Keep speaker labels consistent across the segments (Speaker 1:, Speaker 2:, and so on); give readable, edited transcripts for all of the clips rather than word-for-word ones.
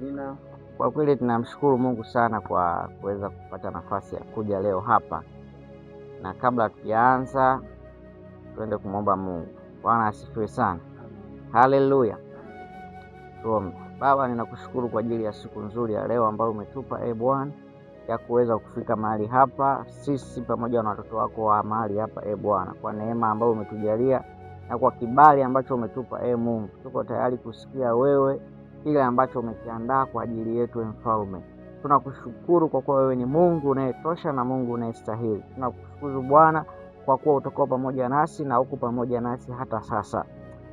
Speaker 1: Amina.
Speaker 2: Kwa kweli tunamshukuru Mungu sana kwa kuweza kupata nafasi ya kuja leo hapa, na kabla tujaanza tuende kumwomba Mungu. Bwana asifiwe sana. Haleluya. Tuombe. Baba, ninakushukuru kwa ajili ya siku nzuri ya leo ambayo umetupa Bwana, ya kuweza kufika mahali hapa sisi pamoja na watoto wako wa mahali hapa Bwana, kwa neema ambayo umetujalia na kwa kibali ambacho umetupa Mungu. Tuko tayari kusikia wewe kile ambacho umekiandaa kwa ajili yetu Mfalme. Tunakushukuru kwa kuwa wewe ni Mungu unayetosha na Mungu unayestahili. Tunakushukuru Bwana kwa kuwa utakuwa pamoja nasi na uko pamoja nasi hata sasa,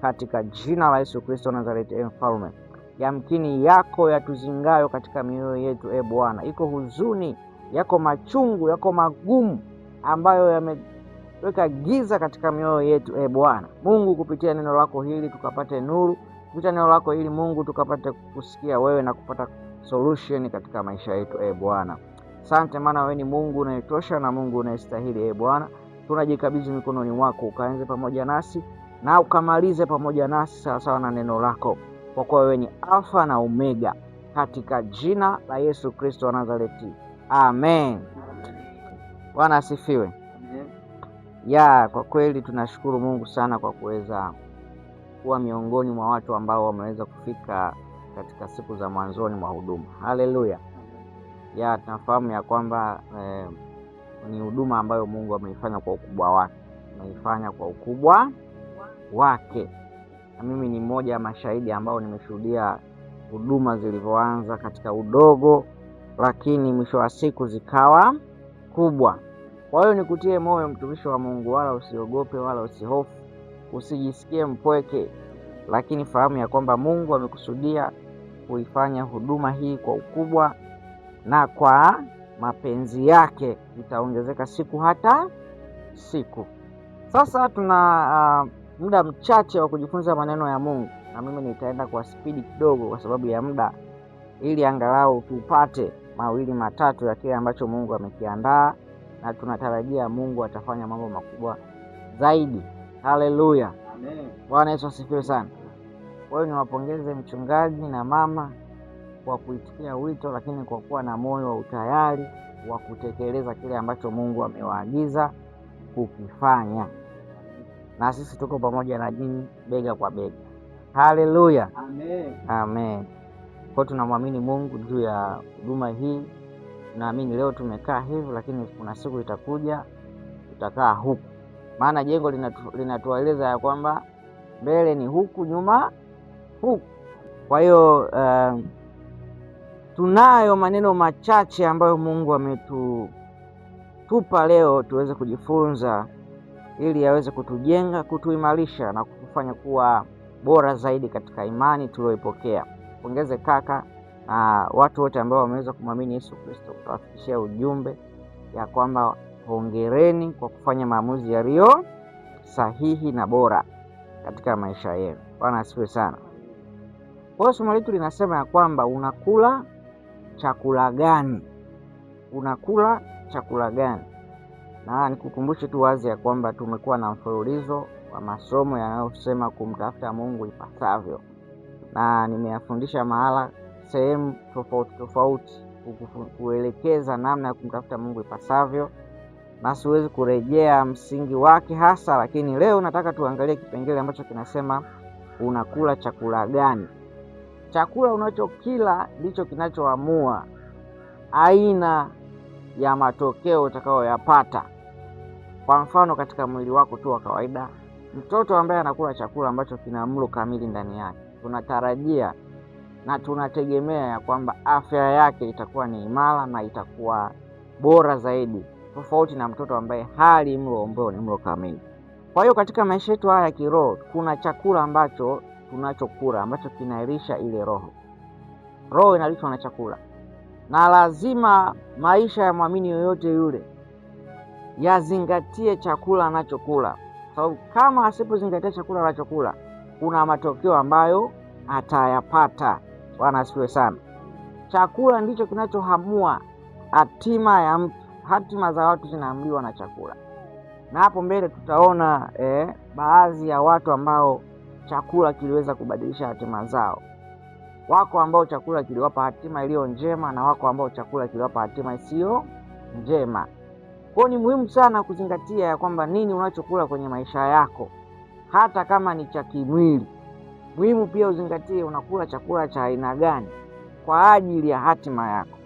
Speaker 2: katika jina la Yesu Kristo Nazareti. Mfalme, yamkini yako yatuzingayo katika mioyo yetu Bwana, iko huzuni, yako machungu, yako magumu ambayo yameweka giza katika mioyo yetu Bwana Mungu, kupitia neno lako hili tukapate nuru, kupitia neno lako hili Mungu tukapate kusikia wewe na kupata solution katika maisha yetu Bwana. Asante, maana wewe ni Mungu unayetosha na Mungu unayestahili Bwana. Tunajikabidhi mikononi mwako, ukaanze pamoja nasi na ukamalize pamoja nasi sawa sawa na neno lako, kwa kuwa wewe ni Alfa na Omega, katika jina la Yesu Kristo wa Nazareti. Amen. Bwana asifiwe. Kwa kweli tunashukuru Mungu sana kwa kuweza kuwa miongoni mwa watu ambao wameweza kufika katika siku za mwanzoni mwa huduma. Haleluya. Tunafahamu ya kwamba ni huduma ambayo Mungu ameifanya kwa ukubwa wake. Ameifanya kwa ukubwa wake. Na mimi ni mmoja wa mashahidi ambao nimeshuhudia huduma zilivyoanza katika udogo, lakini mwisho wa siku zikawa kubwa. Kwa hiyo nikutie moyo mtumishi wa Mungu, wala usiogope wala usihofu, usijisikie mpweke, lakini fahamu ya kwamba Mungu amekusudia kuifanya huduma hii kwa ukubwa, na kwa mapenzi yake itaongezeka siku hata siku. Sasa tuna muda mchache wa kujifunza maneno ya Mungu, na mimi nitaenda kwa spidi kidogo kwa sababu ya muda, ili angalau tupate mawili matatu ya kile ambacho Mungu amekiandaa, na tunatarajia Mungu atafanya mambo makubwa zaidi. Haleluya.
Speaker 1: Amen.
Speaker 2: Bwana Yesu asifiwe sana. Kwa hiyo niwapongeze mchungaji na mama kwa kuitikia wito, lakini kwa kuwa na moyo wa utayari wa kutekeleza kile ambacho Mungu amewaagiza kukifanya, na sisi tuko pamoja na nyinyi bega kwa bega. Haleluya.
Speaker 1: Amen.
Speaker 2: Amen. Kwa tunamwamini Mungu juu ya huduma hii. Naamini leo tumekaa hivi, lakini kuna siku itakuja tutakaa huku, maana jengo linatueleza ya kwamba mbele ni huku, nyuma huku. Kwa hiyo tunayo maneno machache ambayo Mungu ametupa leo tuweze kujifunza, ili yaweze kutujenga, kutuimarisha na kutufanya kuwa bora zaidi katika imani tuliyoipokea. Pongeze kaka na watu wote ambao wameweza kumwamini Yesu Kristo, kuwafikishia ujumbe ya kwamba hongereni kwa kufanya maamuzi yaliyo sahihi na bora katika maisha yenu. Bwana asifiwe sana. Kwa hiyo somo letu linasema ya kwamba unakula chakula gani? Unakula chakula gani? Na nikukumbushe tu wazi ya kwamba tumekuwa na mfululizo wa masomo yanayosema kumtafuta Mungu ipasavyo, na nimeyafundisha mahala sehemu tofauti tofauti kuelekeza namna ya kumtafuta Mungu ipasavyo, na siwezi kurejea msingi wake hasa, lakini leo nataka tuangalie kipengele ambacho kinasema unakula chakula gani. Chakula unachokila ndicho kinachoamua aina ya matokeo utakayoyapata. Kwa mfano, katika mwili wako tu wa kawaida, mtoto ambaye anakula chakula ambacho kina mlo kamili ndani yake, tunatarajia na tunategemea ya kwamba afya yake itakuwa ni imara na itakuwa bora zaidi, tofauti na mtoto ambaye hali mlo ambao ni mlo kamili. Kwa hiyo katika maisha yetu haya ya kiroho, kuna chakula ambacho tunachokula ambacho kinailisha ile roho. Roho inalishwa na chakula, na lazima maisha ya muamini yoyote yule yazingatie chakula anachokula, sababu kama asipozingatia chakula anachokula, kuna matokeo ambayo atayapata. Bwana asifiwe sana. Chakula ndicho kinachohamua hatima ya mtu. Hatima za watu zinaamliwa na chakula, na hapo mbele tutaona baadhi ya watu ambao chakula kiliweza kubadilisha hatima zao. Wako ambao chakula kiliwapa hatima iliyo njema na wako ambao chakula kiliwapa hatima isiyo njema. Kwa ni muhimu sana kuzingatia ya kwamba nini unachokula kwenye maisha yako, hata kama ni cha kimwili. Muhimu pia uzingatie unakula chakula cha aina gani kwa ajili ya hatima yako.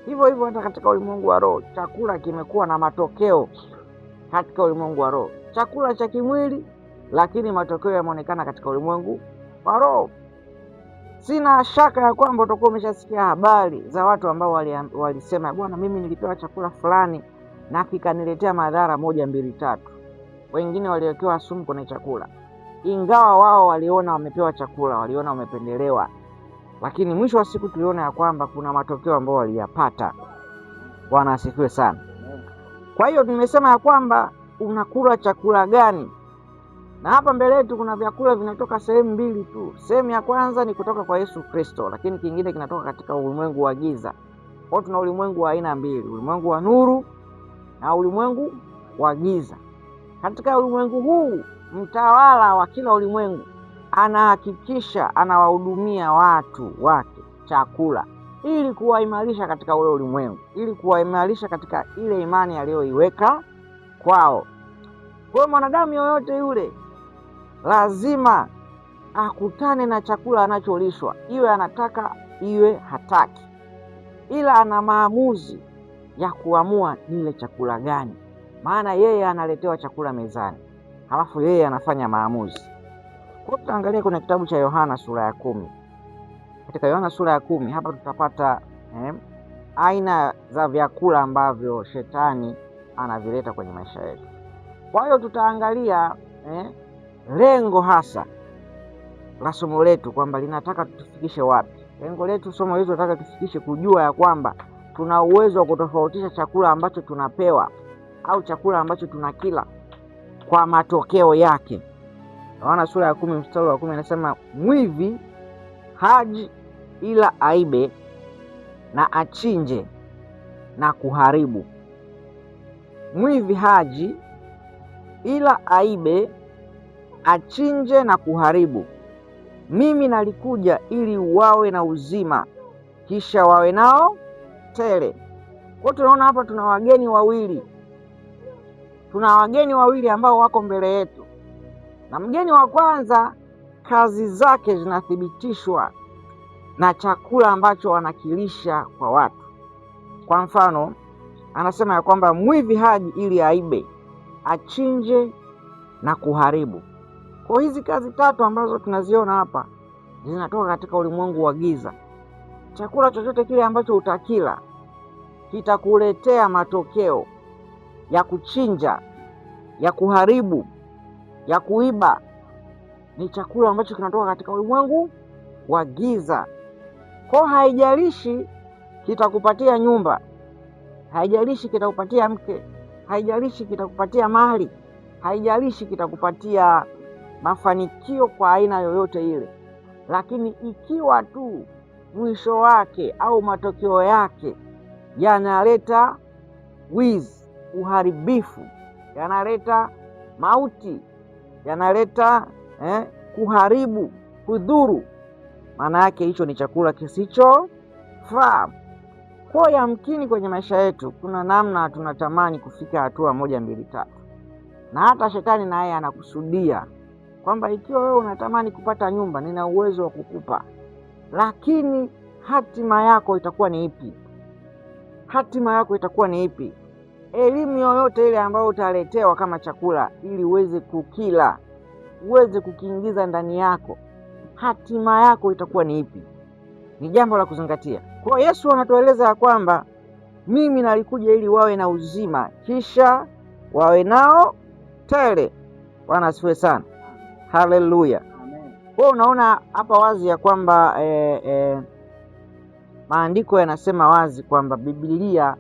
Speaker 2: Hivyo hivyo hata katika ulimwengu wa roho, chakula kimekuwa na matokeo katika ulimwengu wa roho. Chakula cha kimwili, lakini matokeo yameonekana katika ulimwengu wa roho. Sina shaka ya kwamba utakuwa umeshasikia habari za watu ambao walisema, bwana, mimi nilipewa chakula fulani na kikaniletea madhara 1, 2, 3. Wengine waliwekewa sumu kwenye chakula, ingawa wao waliona wamepewa chakula, waliona wamependelewa, lakini mwisho wa siku tuliona ya kwamba kuna matokeo ambayo waliyapata. Bwana asifiwe sana. Kwa hiyo tumesema ya kwamba unakula chakula gani, na hapa mbele yetu kuna vyakula vinatoka sehemu mbili tu. Sehemu ya kwanza ni kutoka kwa Yesu Kristo, lakini kingine kinatoka katika ulimwengu wa giza. Kwa tuna ulimwengu wa aina mbili, ulimwengu wa nuru na ulimwengu wa giza. Katika ulimwengu huu, mtawala wa kila ulimwengu anahakikisha anawahudumia watu wake chakula ili kuwaimarisha katika ule ulimwengu, ili kuwaimarisha katika ile imani aliyoiweka kwao. Kwa mwanadamu yoyote yule lazima akutane na chakula anacholishwa, iwe anataka iwe hataki, ila ana maamuzi ya kuamua nile chakula gani, maana yeye analetewa chakula mezani, halafu yeye anafanya maamuzi. Kwa tutaangalia kwenye kitabu cha Yohana sura ya 10. Katika Yohana sura ya 10 hapa tutapata aina za vyakula ambavyo shetani anavileta kwenye maisha yetu. Kwa hiyo tutaangalia lengo hasa la somo letu kwamba linataka tutufikishe wapi. Lengo letu somo letu linataka tufikishe kujua ya kwamba tuna uwezo wa kutofautisha chakula ambacho tunapewa au chakula ambacho tunakila kwa matokeo yake. Yohana sura ya 10 mstari wa 10 inasema, mwivi haji ila aibe na achinje na kuharibu. Mwivi haji ila aibe, achinje na kuharibu. Mimi nalikuja ili wawe na uzima, kisha wawe nao tele. Kwa tunaona hapa tuna wageni wawili. Tuna wageni wawili ambao wako mbele yetu. Na mgeni wa kwanza kazi zake zinathibitishwa na chakula ambacho anakilisha kwa watu. Kwa mfano, anasema ya kwamba mwivi haji ili aibe, achinje na kuharibu. Kwa hizi kazi tatu ambazo tunaziona hapa zinatoka katika ulimwengu wa giza. Chakula chochote kile ambacho utakila kitakuletea matokeo ya kuchinja, ya kuharibu, ya kuiba. Ni chakula ambacho kinatoka katika ulimwengu wa giza. Kwa haijalishi kitakupatia nyumba, haijalishi kitakupatia mke, haijalishi kitakupatia mali, haijalishi kitakupatia mafanikio kwa aina yoyote ile, lakini ikiwa tu mwisho wake au matokeo yake yanaleta wizi, uharibifu, yanaleta mauti, yanaleta kuharibu, kudhuru, maana yake hicho ni chakula kisichofaa. Kwa yamkini kwenye maisha yetu kuna namna tunatamani kufika hatua 1, 2, 3, na hata shetani naye anakusudia kwamba ikiwa wewe unatamani kupata nyumba, nina uwezo wa kukupa, lakini hatima yako itakuwa ni ipi? Hatima yako itakuwa ni ipi? Elimu yoyote ile ambayo utaletewa kama chakula ili uweze kukila, uweze kukiingiza ndani yako, hatima yako itakuwa ni ipi? Ni jambo la kuzingatia. Kwa Yesu anatueleza ya kwamba mimi nalikuja ili wawe na uzima, kisha wawe nao tele. Bwana asifiwe sana. Haleluya. Kwa unaona hapa wazi ya kwamba maandiko yanasema wazi kwamba Biblia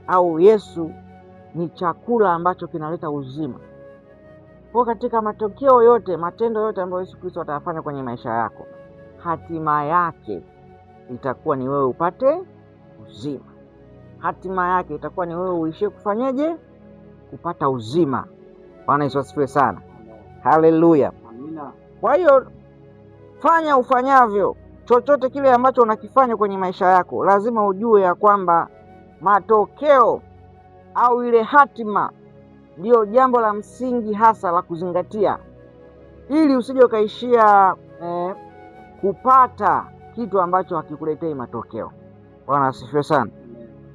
Speaker 2: au Yesu ni chakula ambacho kinaleta uzima. Kwa katika matokeo yote, matendo yote ambayo Yesu Kristo atayafanya kwenye maisha yako, hatima yake itakuwa ni wewe upate uzima. Hatima yake itakuwa ni wewe uishie kufanyaje? Kupata uzima. Bwana Yesu asifiwe sana. Haleluya. Amina. Kwa hiyo Fanya ufanyavyo, chochote kile ambacho unakifanya kwenye maisha yako, lazima ujue ya kwamba matokeo au ile hatima ndio jambo la msingi hasa la kuzingatia, ili usije ukaishia kupata kitu ambacho hakikuletei matokeo. Bwana asifiwe sana.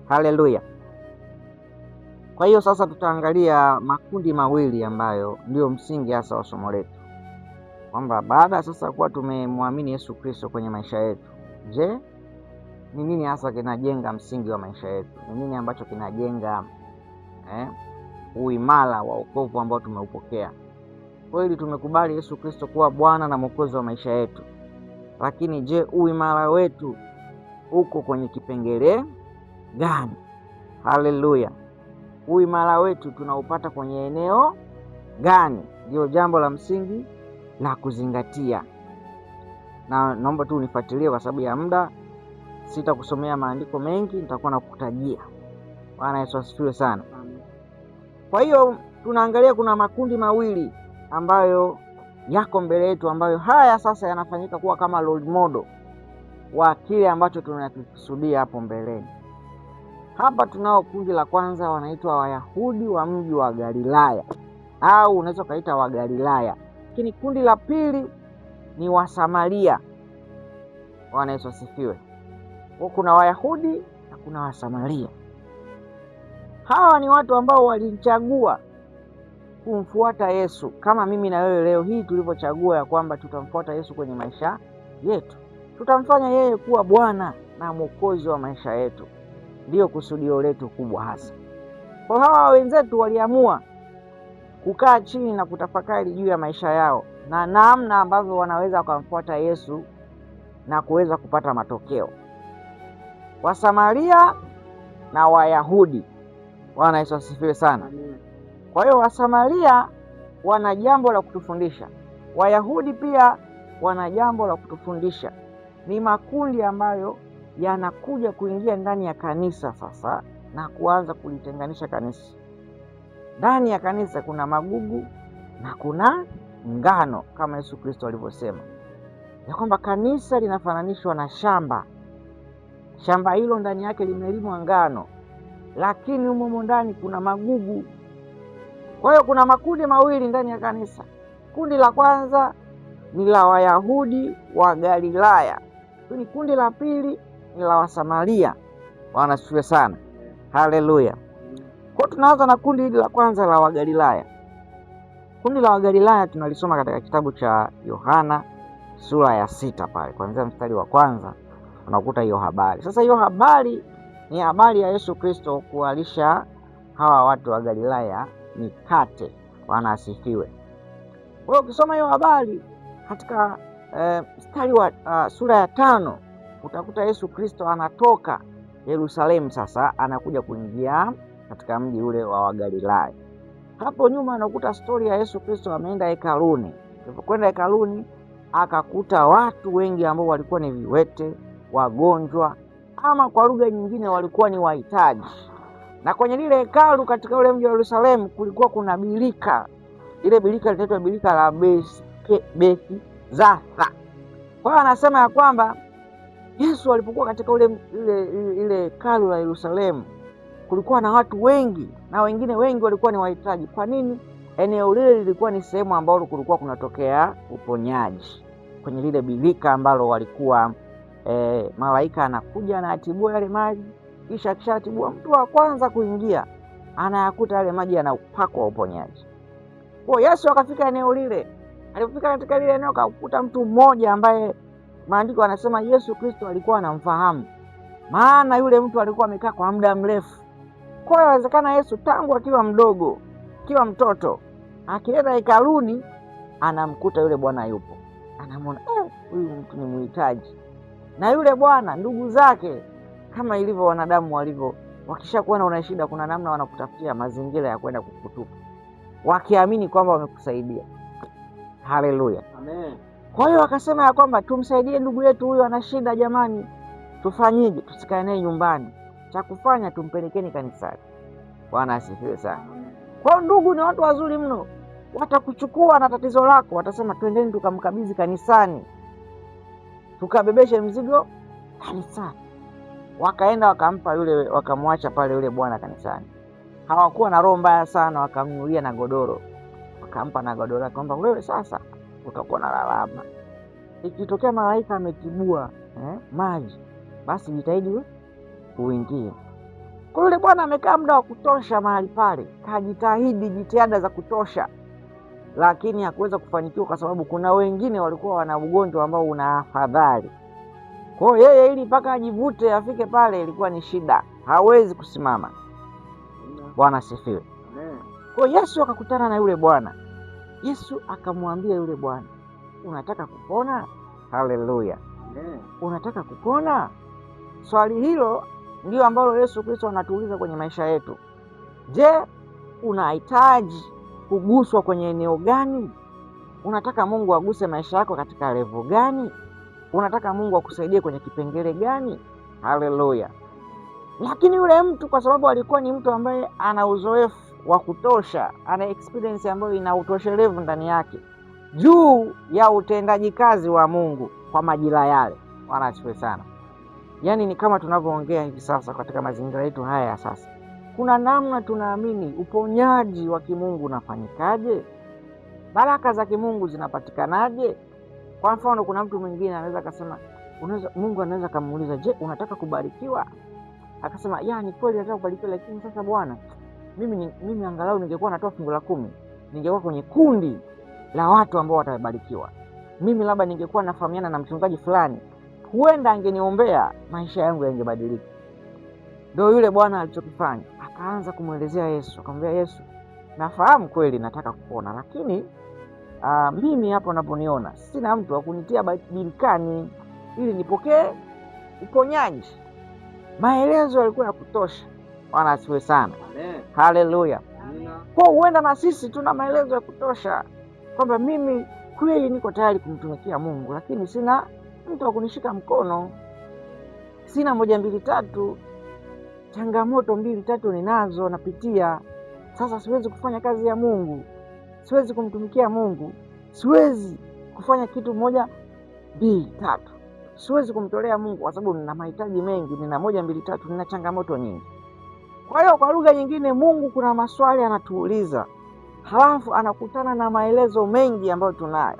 Speaker 2: Haleluya. Kwa hiyo sasa tutaangalia makundi mawili ambayo ndio msingi hasa wa somo letu, kwamba baada sasa kuwa tumemwamini Yesu Kristo kwenye maisha yetu, je, ni nini hasa kinajenga msingi wa maisha yetu? Ni nini ambacho kinajenga uimara wa wokovu ambao tumeupokea? Kweli tumekubali Yesu Kristo kuwa Bwana na Mwokozi wa maisha yetu, lakini je, uimara wetu uko kwenye kipengele gani? Haleluya. Uimara wetu tunaupata kwenye eneo gani? Ndio jambo la msingi la kuzingatia. Na naomba tu unifuatilie kwa sababu ya muda, sitakusomea maandiko mengi, nitakuwa nakutajia. Bwana Yesu asifiwe sana. Kwa hiyo tunaangalia kuna makundi mawili ambayo yako mbele yetu, ambayo haya sasa yanafanyika kuwa kama role model wa kile ambacho tunakikusudia hapo mbeleni. Hapa tunao kundi la kwanza, wanaitwa Wayahudi wa mji wa Galilaya, au unaweza kaita wa Galilaya. Lakini kundi la pili ni Wasamaria. Bwana Yesu asifiwe. Kuna Wayahudi na kuna Wasamaria. Hawa ni watu ambao walichagua kumfuata Yesu, kama mimi na wewe leo hii tulivyochagua ya kwamba tutamfuata Yesu kwenye maisha yetu, tutamfanya yeye kuwa Bwana na Mwokozi wa maisha yetu. Ndio kusudio letu kubwa hasa. Kwa hawa wenzetu waliamua kukaa chini na kutafakari juu ya maisha yao na namna ambavyo wanaweza kumfuata Yesu na kuweza kupata matokeo. Wasamaria na Wayahudi. Bwana Yesu asifiwe sana. Kwa hiyo Wasamaria wana jambo la kutufundisha, Wayahudi pia wana jambo la kutufundisha. Ni makundi ambayo yanakuja kuingia ndani ya kanisa sasa na kuanza kulitenganisha kanisa. Ndani ya kanisa kuna magugu na kuna ngano, kama Yesu Kristo alivyosema ya kwamba kanisa linafananishwa na shamba. Shamba hilo ndani yake limelimwa ngano, lakini humo ndani kuna magugu. Kwa hiyo kuna makundi mawili ndani ya kanisa. Kundi la kwanza ni la Wayahudi wa Galilaya, lakini kundi la pili ni la Wasamaria. Bwana asifiwe sana. Haleluya. Kwa tunaanza na kundi hili la kwanza la Wagalilaya. Kundi la Wagalilaya tunalisoma katika kitabu cha Yohana sura ya 6 pale. Kuanzia mstari wa kwanza unakuta hiyo habari. Sasa hiyo habari ni habari ya Yesu Kristo kuwalisha hawa watu wa Galilaya mikate. Bwana asifiwe. Kwa hiyo ukisoma hiyo habari katika mstari wa sura ya 5 utakuta Yesu Kristo anatoka Yerusalemu, sasa anakuja kuingia katika mji ule wa Wagalilaya. Hapo nyuma anakuta stori ya Yesu Kristo ameenda hekaluni. Alipokwenda hekaluni akakuta watu wengi ambao walikuwa ni viwete, wagonjwa, ama kwa lugha nyingine walikuwa ni wahitaji. Na kwenye lile hekalu katika ule mji wa Yerusalemu kulikuwa kuna birika. Ile birika linaitwa birika la Bethzatha. Kwa hiyo anasema ya kwamba Yesu alipokuwa katika ile hekalu la Yerusalemu kulikuwa na watu wengi, na wengine wengi walikuwa ni wahitaji. Kwa nini? Eneo lile lilikuwa ni sehemu ambalo kulikuwa kunatokea uponyaji. Kwenye lile birika ambalo walikuwa malaika anakuja na atibua yale maji, kisha akishatibua mtu wa kwanza kuingia anayakuta yale maji yana upako wa uponyaji. Kwa Yesu akafika eneo lile. Alipofika katika lile eneo akakuta mtu mmoja ambaye maandiko anasema Yesu Kristo alikuwa anamfahamu, maana yule mtu alikuwa amekaa kwa muda mrefu. Kwa hiyo inawezekana Yesu tangu akiwa mdogo, akiwa mtoto, akienda hekaluni anamkuta yule bwana yupo. Anamwona huyu mtu ni mhitaji. Na yule bwana, ndugu zake, kama ilivyo wanadamu walivyo, wakishakuona una shida, kuna namna wanakutafutia mazingira ya kwenda kukutupa, wakiamini kwamba wamekusaidia. Haleluya. Amen. Kwa hiyo akasema ya kwamba tumsaidie ndugu yetu huyu ana shida jamani. Tufanyeje? Tusikae naye nyumbani. Cha kufanya tumpelekeni kanisani. Bwana asifiwe sana. Kwa hiyo ndugu ni watu wazuri mno. Watakuchukua na tatizo lako, watasema twendeni tukamkabidhi kanisani. tukabebeshe mzigo kanisani. Wakaenda wakampa yule, wakamwacha pale yule bwana kanisani. Hawakuwa na roho mbaya sana, wakamnunulia na godoro, wakampa na godoro, akamwambia wewe sasa utakuwa na lalama. Ikitokea malaika ametibua maji, basi jitahidi uingie. Kwa yule bwana amekaa muda wa kutosha mahali pale, kajitahidi jitihada za kutosha, lakini hakuweza kufanikiwa kwa sababu kuna wengine walikuwa wana ugonjwa ambao una afadhali. Kwa hiyo yeye ili mpaka ajivute afike pale ilikuwa ni shida, hawezi kusimama. Bwana asifiwe. Kwa hiyo Yesu akakutana na yule bwana. Yesu akamwambia yule bwana, unataka kupona? Haleluya. Unataka kupona? Swali hilo ndio ambalo Yesu Kristo anatuuliza kwenye maisha yetu. Je, unahitaji kuguswa kwenye eneo gani? Unataka Mungu aguse maisha yako katika level gani? Unataka Mungu akusaidie kwenye kipengele gani? Haleluya. Lakini yule mtu kwa sababu alikuwa ni mtu ambaye ana uzoefu wa kutosha, ana experience ambayo ina utoshelevu ndani yake juu ya utendaji kazi wa Mungu kwa majira yale. Bwana asifiwe sana. Yaani ni kama tunavyoongea hivi sasa katika mazingira yetu haya ya sasa. Kuna namna tunaamini uponyaji wa kimungu unafanyikaje? Baraka za kimungu zinapatikanaje? Kwa mfano kuna mtu mwingine anaweza kusema, Mungu anaweza kumuuliza, "Je, unataka kubarikiwa?" Akasema, "Ya, ni kweli nataka kubarikiwa, lakini sasa Bwana, mimi angalau ningekuwa natoa fungu la 10, ningekuwa kwenye kundi la watu ambao watabarikiwa. Mimi labda ningekuwa nafahamiana na mchungaji fulani, huenda angeniombea, maisha yangu yangebadilika." Ndio yule bwana alichokifanya, akaanza kumwelezea Yesu, akamwambia Yesu, "Nafahamu kweli nataka kupona, lakini mimi hapo naponiona sina mtu wa kunitia birikani ili nipokee uponyaji." Maelezo yalikuwa ya kutosha. Bwana asifiwe sana. Amen. Haleluya. Kwa huenda na sisi tuna maelezo ya kutosha kwamba mimi kweli niko tayari kumtumikia Mungu, lakini sina mtu wa kunishika mkono. Sina 1 2 3, changamoto 2 3 ninazo napitia. Sasa siwezi kufanya kazi ya Mungu, siwezi kumtumikia Mungu, siwezi kufanya kitu 1 2 3, siwezi kumtolea Mungu kwa sababu nina mahitaji mengi, nina 1 2 3, nina changamoto nyingi. Kwa hiyo kwa lugha nyingine, Mungu kuna maswali anatuuliza, halafu anakutana na maelezo mengi ambayo tunayo,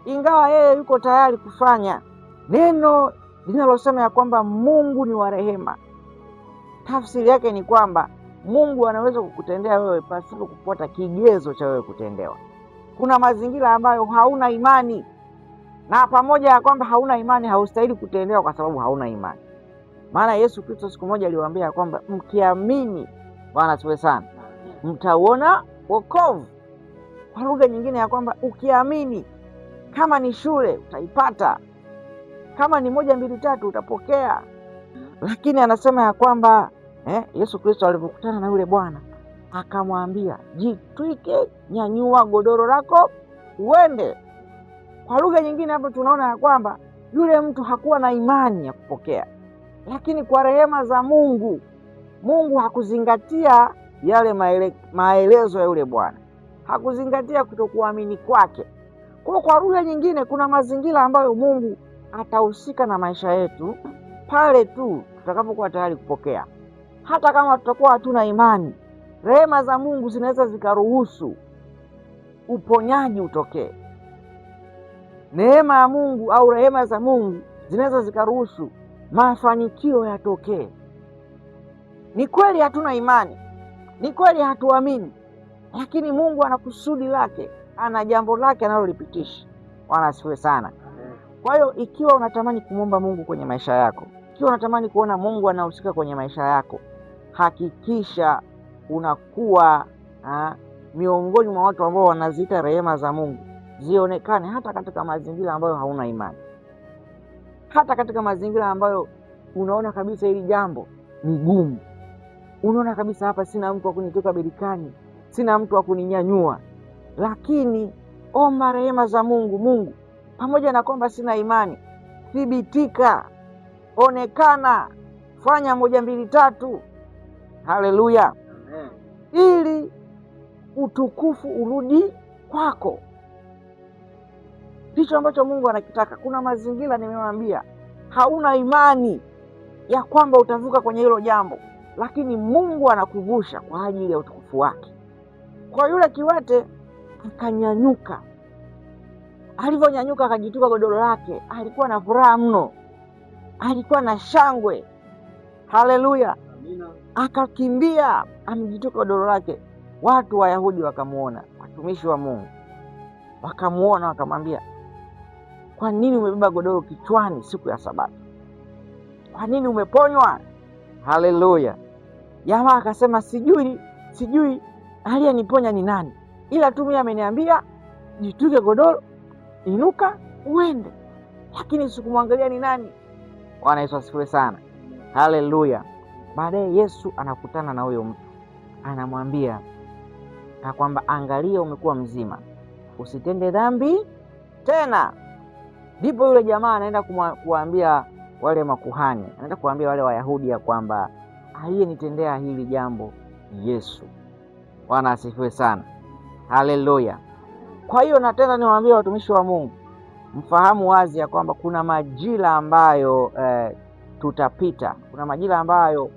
Speaker 2: ingawa yeye yuko tayari kufanya. Neno linalosema ya kwamba Mungu ni wa rehema, tafsiri yake ni kwamba Mungu anaweza kukutendea wewe pasipo kufuata kigezo cha wewe kutendewa. Kuna mazingira ambayo hauna imani, na pamoja ya kwamba hauna imani haustahili kutendewa kwa sababu hauna imani. Maana Yesu Kristo siku moja aliwaambia kwamba mkiamini, Bwana asifiwe sana, mtauona wokovu. Kwa lugha nyingine ya kwamba ukiamini, kama ni shule utaipata, kama ni 1 2 3 utapokea. Lakini anasema ya kwamba Yesu Kristo alipokutana na yule bwana akamwambia, "Jitwike, nyanyua godoro lako uende." Kwa lugha nyingine hapo tunaona ya kwamba yule mtu hakuwa na imani ya kupokea, lakini kwa rehema za Mungu, Mungu hakuzingatia yale maelezo ya yule bwana, hakuzingatia kutokuamini kwake. Kwa lugha nyingine, kuna mazingira ambayo Mungu atahusika na maisha yetu pale tu tutakapokuwa tayari kupokea. Hata kama tutakuwa hatuna imani, rehema za Mungu zinaweza zikaruhusu uponyaji utokee. Neema ya Mungu au rehema za Mungu zinaweza zikaruhusu mafanikio yatokee. Ni kweli hatuna imani, ni kweli hatuamini, lakini Mungu ana kusudi lake, ana jambo lake analolipitisha. Bwana asifiwe sana. Kwa hiyo ikiwa unatamani kumwomba Mungu kwenye maisha yako, ikiwa unatamani kuona Mungu anahusika kwenye maisha yako, hakikisha unakuwa miongoni mwa watu ambao wanaziita rehema za Mungu zionekane hata katika mazingira ambayo hauna imani, hata katika mazingira ambayo unaona kabisa hili jambo ni gumu. Unaona kabisa hapa sina mtu wa kunitoka birikani, sina mtu wa kuninyanyua, lakini omba rehema za Mungu. Mungu, pamoja na kwamba sina imani, thibitika, onekana, fanya 1 2 3. Haleluya. Amen. Ili utukufu urudi kwako. Ndicho ambacho Mungu anakitaka. Kuna mazingira nimemwambia hauna imani ya kwamba utavuka kwenye hilo jambo, lakini Mungu anakuvusha kwa ajili ya utukufu wake. Kwa yule kiwete akanyanyuka. Alivyonyanyuka akajituka godoro lake, alikuwa na furaha mno, alikuwa na shangwe. Haleluya, amina. Akakimbia amejituka godoro lake. Watu Wayahudi wakamuona, watumishi wa Mungu wakamuona, wakamwambia, kwa nini umebeba godoro kichwani siku ya Sabato? Kwa nini umeponywa? Haleluya. Jamaa akasema, sijui aliyeniponya ni nani, ila tu mimi ameniambia jituke godoro, inuka uende, lakini sikumwangalia ni nani. Bwana Yesu asifiwe sana. Haleluya. Baadaye Yesu anakutana na huyo mtu, anamwambia kwamba angalia, umekuwa mzima, usitende dhambi tena. Ndipo yule jamaa anaenda kuwaambia wale makuhani, anaenda kuwaambia wale Wayahudi ya kwamba aliyenitendea hili jambo ni Yesu. Bwana asifiwe sana. Haleluya. Kwa hiyo na tena niwaambie watumishi wa Mungu, mfahamu wazi ya kwamba kuna majira ambayo tutapita, kuna majira ambayo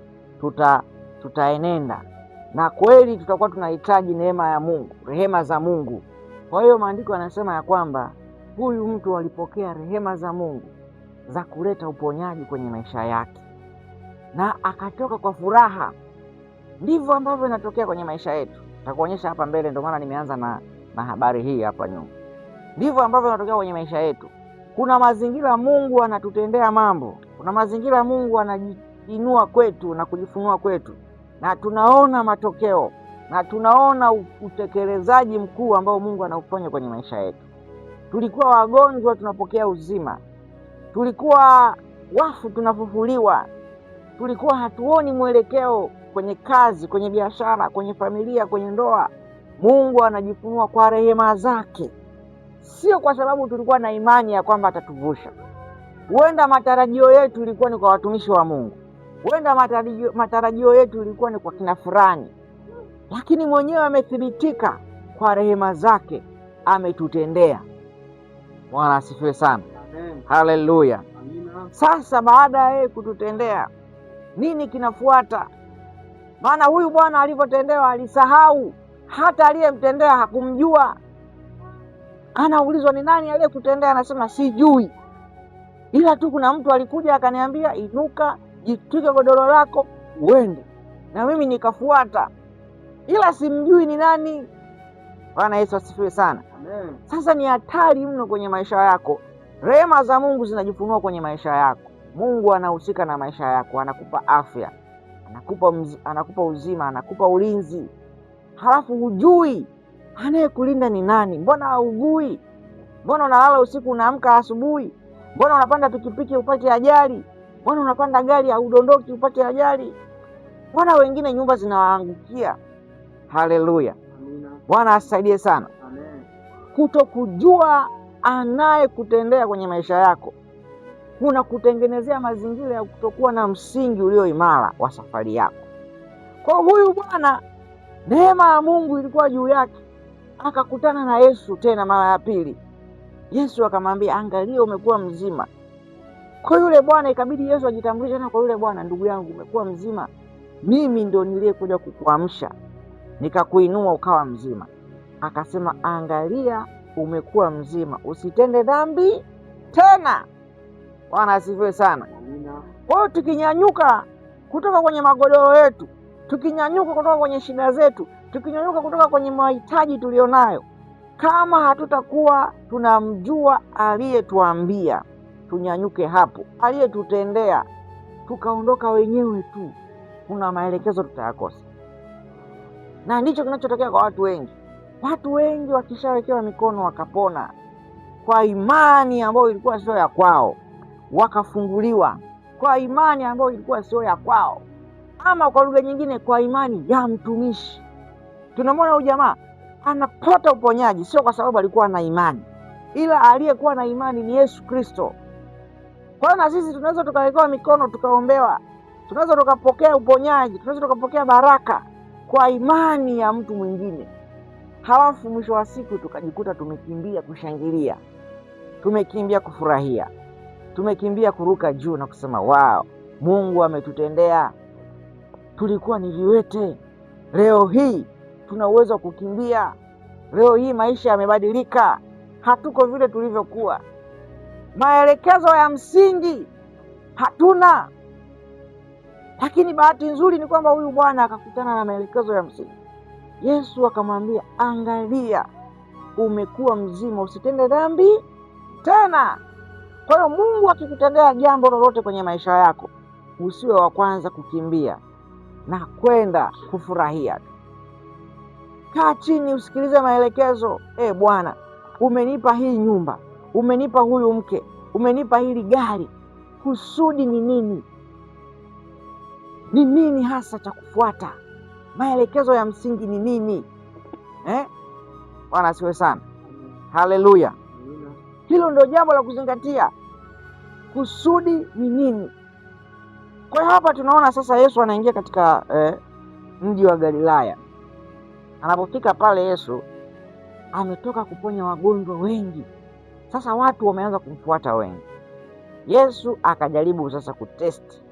Speaker 2: tutaenenda, na kweli tutakuwa tunahitaji neema ya Mungu, rehema za Mungu. Kwa hiyo maandiko yanasema ya kwamba huyu mtu alipokea rehema za Mungu za kuleta uponyaji kwenye maisha yake na akatoka kwa furaha. Ndivyo ambavyo inatokea kwenye maisha yetu. Nitakuonyesha hapa mbele, ndio maana nimeanza na habari hii hapa nyuma. Ndivyo ambavyo inatokea kwenye maisha yetu. Kuna mazingira Mungu anatutendea mambo, kuna mazingira Mungu anajiinua kwetu na kujifunua kwetu, na tunaona matokeo na tunaona utekelezaji mkuu ambao Mungu anaufanya kwenye maisha yetu. Tulikuwa wagonjwa, tunapokea uzima. Tulikuwa wafu, tunafufuliwa. Tulikuwa hatuoni mwelekeo kwenye kazi, kwenye biashara, kwenye familia, kwenye ndoa. Mungu anajifunua kwa rehema zake, sio kwa sababu tulikuwa na imani ya kwamba atatuvusha. Huenda matarajio yetu ilikuwa ni kwa watumishi wa Mungu, huenda matarajio yetu ilikuwa ni kwa kina fulani, lakini mwenyewe amethibitika kwa rehema zake, ametutendea. Bwana asifiwe sana. Amen. Haleluya. Sasa baada ya yeye kututendea, nini kinafuata? Maana huyu bwana alivyotendewa alisahau, hata aliyemtendea hakumjua. Anaulizwa, ni nani aliyekutendea? Anasema sijui, ila tu kuna mtu alikuja akaniambia inuka, jitwike godoro lako uende, na mimi nikafuata, ila simjui ni nani. Bwana Yesu asifiwe sana. Amen. Sasa ni hatari mno kwenye maisha yako. Rehema za Mungu zinajifunua kwenye maisha yako. Mungu anahusika na maisha yako, anakupa afya, anakupa uzima, anakupa ulinzi. Halafu hujui anayekulinda ni nani. Mbona haugui? Mbona unalala usiku unaamka asubuhi? Mbona unapanda pikipiki upate ajali? Mbona unapanda gari haudondoki upate ajali? Mbona wengine nyumba zinawaangukia? Haleluya. Bwana asaidie sana. Amen. Kutokujua anayekutendea kwenye maisha yako kuna kutengenezea mazingira ya kutokuwa na msingi ulio imara wa safari yako. Kwa huyu bwana, neema ya Mungu ilikuwa juu yake, akakutana na Yesu tena mara ya pili. Yesu akamwambia, angalia, umekuwa mzima. Kwa yule bwana ikabidi Yesu ajitambulishe tena kwa yule bwana, ndugu yangu, umekuwa mzima, mimi ndo niliyekuja kukuamsha nikakuinua ukawa mzima. Akasema, angalia, umekuwa mzima, usitende dhambi tena. Bwana asifiwe sana. Kwa hiyo tukinyanyuka kutoka kwenye magodoro yetu, tukinyanyuka kutoka kwenye shida zetu, tukinyanyuka kutoka kwenye mahitaji tulionayo, kama hatutakuwa tunamjua aliyetuambia tunyanyuke hapo, aliyetutendea, tukaondoka wenyewe tu, kuna maelekezo tutayakosa. Na ndicho kinachotokea kwa watu wengi. Watu wengi wakishawekewa mikono wakapona kwa imani ambayo ilikuwa sio ya kwao, wakafunguliwa kwa imani ambayo ilikuwa sio ya kwao, ama kwa lugha nyingine, kwa imani ya mtumishi. Tunamwona huyu jamaa anapata uponyaji, sio kwa sababu alikuwa na imani, ila aliyekuwa na imani ni Yesu Kristo. Kwa hiyo na sisi tunaweza tukawekewa mikono tukaombewa, tunaweza tukapokea uponyaji, tunaweza tukapokea baraka kwa imani ya mtu mwingine, halafu mwisho wa siku tukajikuta tumekimbia kushangilia. tumekimbia kufurahia, tumekimbia kuruka juu na kusema wow, Mungu ametutendea. Tulikuwa ni viwete, leo hii tuna uwezo wa kukimbia. Leo hii maisha yamebadilika, hatuko vile tulivyokuwa. Maelekezo ya msingi hatuna, lakini bahati nzuri ni kwamba huyu bwana akakutana na maelekezo ya msingi. Yesu akamwambia, angalia, umekuwa mzima, usitende dhambi tena. Kwa hiyo Mungu akikutendea jambo lolote kwenye maisha yako, usiwe wa kwanza kukimbia na kwenda kufurahia. Kaa chini, usikilize maelekezo. Bwana, umenipa hii nyumba, umenipa huyu mke, umenipa hili gari, kusudi ni nini? Ni nini hasa cha kufuata? Maelekezo ya msingi ni nini? Bwana asiwe sana. Haleluya. Hilo ndio jambo la kuzingatia. Kusudi ni nini? Kwa hiyo hapa tunaona sasa Yesu anaingia katika mji wa Galilaya. Anapofika pale, Yesu ametoka kuponya wagonjwa wengi. Sasa watu wameanza kumfuata wengi. Yesu akajaribu sasa kutesti,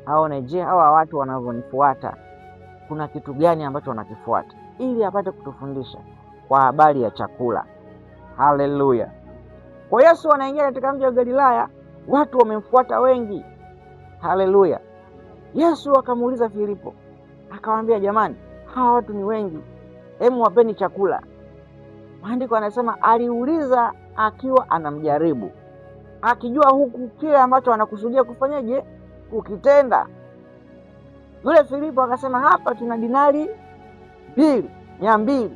Speaker 2: aone, je, hawa watu wanavyonifuata kuna kitu gani ambacho wanakifuata, ili apate kutufundisha kwa habari ya chakula. Haleluya. Kwa Yesu anaingia katika mji wa Galilaya, watu wamemfuata wengi. Haleluya. Yesu akamuuliza Filipo, akamwambia, jamani, hawa watu ni wengi, hemu wapeni chakula. Maandiko anasema aliuliza akiwa anamjaribu, akijua huku kile ambacho anakusudia kufanyaje, ukitenda. Yule Filipo akasema, hapa tuna dinari 200,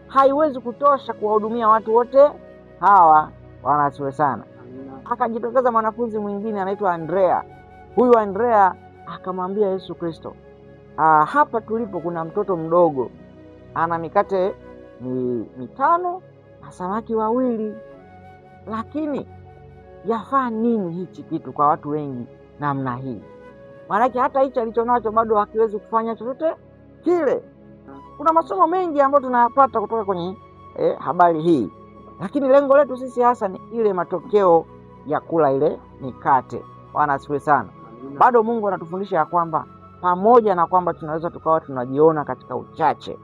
Speaker 2: haiwezi kutosha kuwahudumia watu wote hawa. Bwana asiwe sana. Akajitokeza mwanafunzi mwingine anaitwa Andrea. Huyu Andrea akamwambia Yesu Kristo, hapa tulipo kuna mtoto mdogo ana mikate 5 na samaki 2, lakini yafaa nini hichi kitu kwa watu wengi namna hii? Maanake hata hichi alichonacho bado hakiwezi kufanya chochote kile. Kuna masomo mengi ambayo tunayapata kutoka kwenye habari hii, lakini lengo letu sisi hasa ni ile matokeo ya kula ile mikate. Bwana asifiwe sana. Bado Mungu anatufundisha ya kwamba pamoja na kwamba tunaweza tukawa tunajiona katika uchache,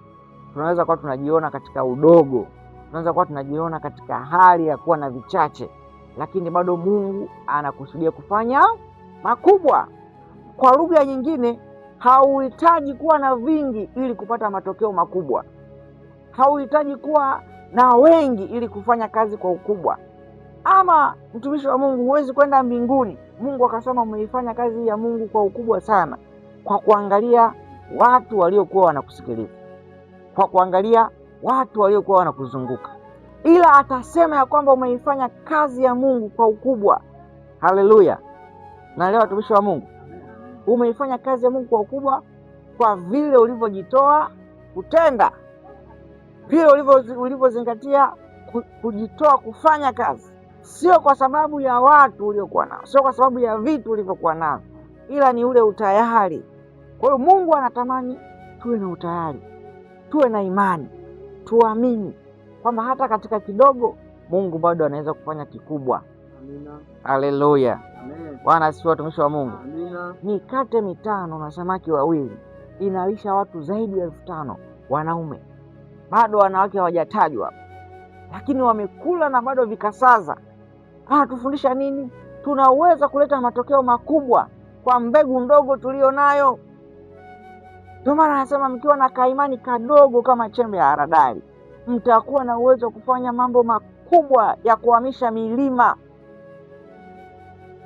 Speaker 2: tunaweza kuwa tunajiona katika udogo, tunaweza kuwa tunajiona katika hali ya kuwa na vichache, lakini bado Mungu anakusudia kufanya makubwa. Kwa lugha nyingine, hauhitaji kuwa na vingi ili kupata matokeo makubwa. Hauhitaji kuwa na wengi ili kufanya kazi kwa ukubwa. Ama mtumishi wa Mungu, huwezi kwenda mbinguni Mungu akasema umeifanya kazi ya Mungu kwa ukubwa sana kwa kuangalia watu waliokuwa wanakusikiliza, kwa kuangalia watu waliokuwa wanakuzunguka, ila atasema ya kwamba umeifanya kazi ya Mungu kwa ukubwa. Haleluya. Na leo watumishi wa Mungu, umeifanya kazi ya Mungu kwa ukubwa kwa vile ulivyojitoa kutenda, vile ulivyozingatia kujitoa kufanya kazi, sio kwa sababu ya watu uliokuwa nao, sio kwa sababu ya vitu ulivyokuwa nao, ila ni ule utayari. Kwa hiyo Mungu anatamani tuwe na utayari, tuwe na imani, tuamini kwamba hata katika kidogo Mungu bado anaweza kufanya kikubwa. Amina. Haleluya. Amen. Bwana asifiwe watumishi wa Mungu. Amina. Mikate 5 na samaki 2 inalisha watu zaidi ya 5,000 wanaume. Bado wanawake hawajatajwa, lakini wamekula na bado vikasaza. Tufundisha nini? Tunaweza kuleta matokeo makubwa kwa mbegu ndogo tulionayo. Ndio maana anasema mkiwa na kaimani kadogo kama chembe ya haradali, mtakuwa na uwezo wa kufanya mambo makubwa ya kuhamisha milima.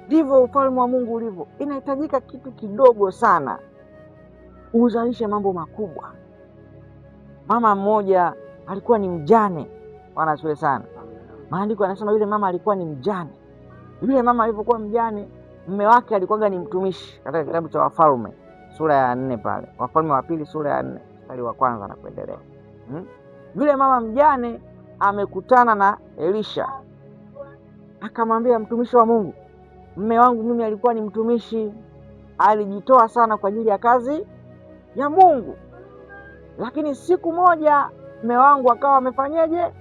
Speaker 2: Ndivyo ufalme wa Mungu ulivyo. Inahitajika kitu kidogo sana uzalishe mambo makubwa. Mama mmoja alikuwa ni mjane. Bwana asifiwe sana. Maandiko yanasema yule mama alikuwa ni mjane. Yule mama alipokuwa mjane, mume wake alikuwa ni mtumishi. Katika kitabu cha Wafalme sura ya 4 pale, Wafalme wa 2 sura ya 4 mstari wa 1 na kuendelea. Yule mama mjane amekutana na Elisha, akamwambia, mtumishi wa Mungu, mume wangu mimi alikuwa ni mtumishi, alijitoa sana kwa ajili ya kazi ya Mungu, lakini siku moja mume wangu akawa amefanyeje?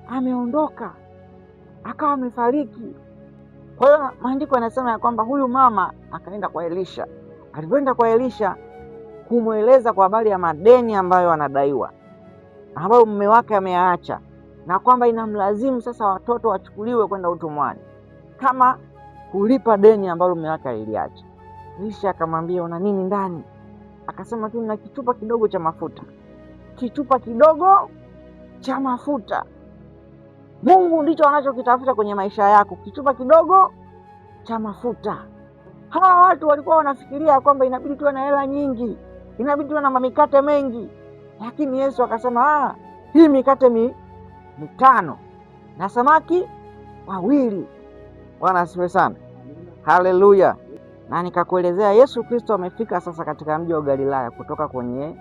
Speaker 2: Ameondoka. akawa amefariki. Kwa hiyo maandiko yanasema ya kwamba huyu mama akaenda kwa Elisha. Alipoenda kwa Elisha kumweleza kwa habari ya madeni ambayo anadaiwa, ambayo mume wake ameacha, na kwamba inamlazimu sasa watoto wachukuliwe kwenda utumwani kama kulipa deni ambalo mume wake aliliacha. Elisha akamwambia, una nini ndani? Akasema tu, na kichupa kidogo cha mafuta. Kichupa kidogo cha mafuta. Mungu ndicho anachokitafuta kwenye maisha yako, kichupa kidogo cha mafuta. Hawa watu walikuwa wanafikiria kwamba inabidi tuwe na hela nyingi, inabidi tuwe na mamikate mengi, lakini Yesu akasema hii mikate mitano na samaki 2. Bwana asifiwe sana. Haleluya. Na nikakuelezea Yesu Kristo amefika sasa katika mji wa Galilaya kutoka kwenye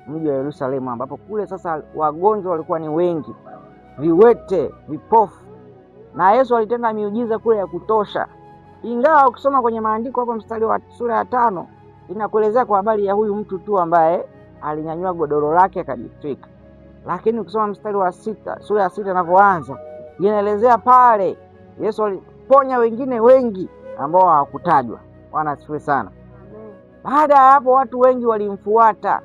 Speaker 2: mji wa Yerusalemu, ambapo kule sasa wagonjwa walikuwa ni wengi, viwete, vipofu, na Yesu alitenda miujiza kule ya kutosha. Ingawa ukisoma kwenye maandiko hapo mstari wa sura ya 5 inakuelezea kwa habari ya huyu mtu tu ambaye alinyanyua godoro lake akajitwika, lakini ukisoma mstari wa 6, sura ya 6 inavyoanza, inaelezea pale Yesu aliponya wengine wengi ambao hawakutajwa. Bwana asifiwe sana. Baada ya hapo watu wengi walimfuata,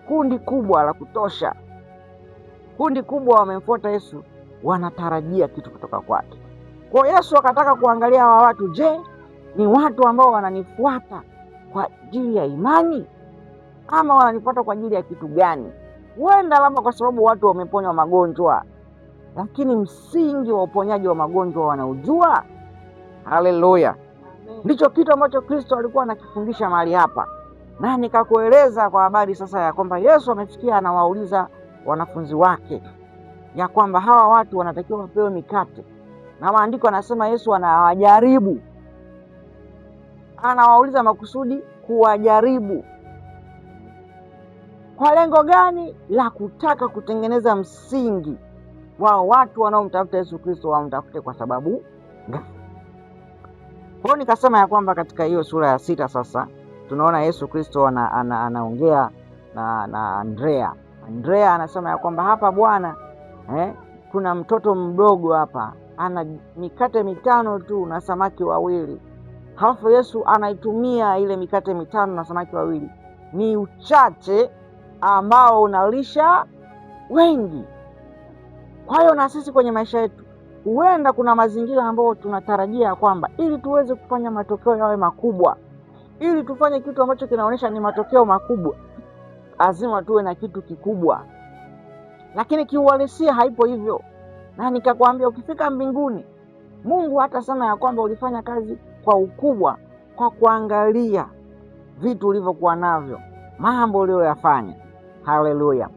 Speaker 2: kundi kubwa la kutosha. Kundi kubwa wamemfuata Yesu, wanatarajia kitu kutoka kwake. Kwa Yesu akataka kuangalia hawa watu, je, ni watu ambao wananifuata kwa ajili ya imani ama wananifuata kwa ajili ya kitu gani? Huenda labda kwa sababu watu wameponywa magonjwa, lakini msingi wa uponyaji wa magonjwa wanaujua. Haleluya. Ndicho kitu ambacho Kristo alikuwa anakifundisha mahali hapa. Na nikakueleza kwa habari sasa ya kwamba Yesu amefikia anawauliza wanafunzi wake ya kwamba hawa watu wanatakiwa wapewe mikate. Na maandiko anasema Yesu anawajaribu. Anawauliza makusudi kuwajaribu. Kwa lengo gani? La kutaka kutengeneza msingi wa watu wanaomtafuta Yesu Kristo wamtafute kwa sababu gani. Kwa hiyo nikasema ya kwamba katika hiyo sura ya 6 sasa tunaona Yesu Kristo anaongea na Andrea. Andrea anasema ya kwamba hapa Bwana, kuna mtoto mdogo hapa ana mikate 5 tu na samaki 2. Halafu Yesu anaitumia ile mikate 5 na samaki 2, ni uchache ambao unalisha wengi. Kwa hiyo na sisi kwenye maisha yetu huenda kuna mazingira ambayo tunatarajia kwamba ili tuweze kufanya matokeo yawe makubwa, ili tufanye kitu ambacho kinaonyesha ni matokeo makubwa, lazima tuwe na kitu kikubwa. Lakini kiuhalisia haipo hivyo. Na nikakwambia ukifika mbinguni, Mungu hatasema ya kwamba ulifanya kazi kwa ukubwa kwa kuangalia vitu ulivyokuwa navyo, mambo uliyoyafanya. Haleluya.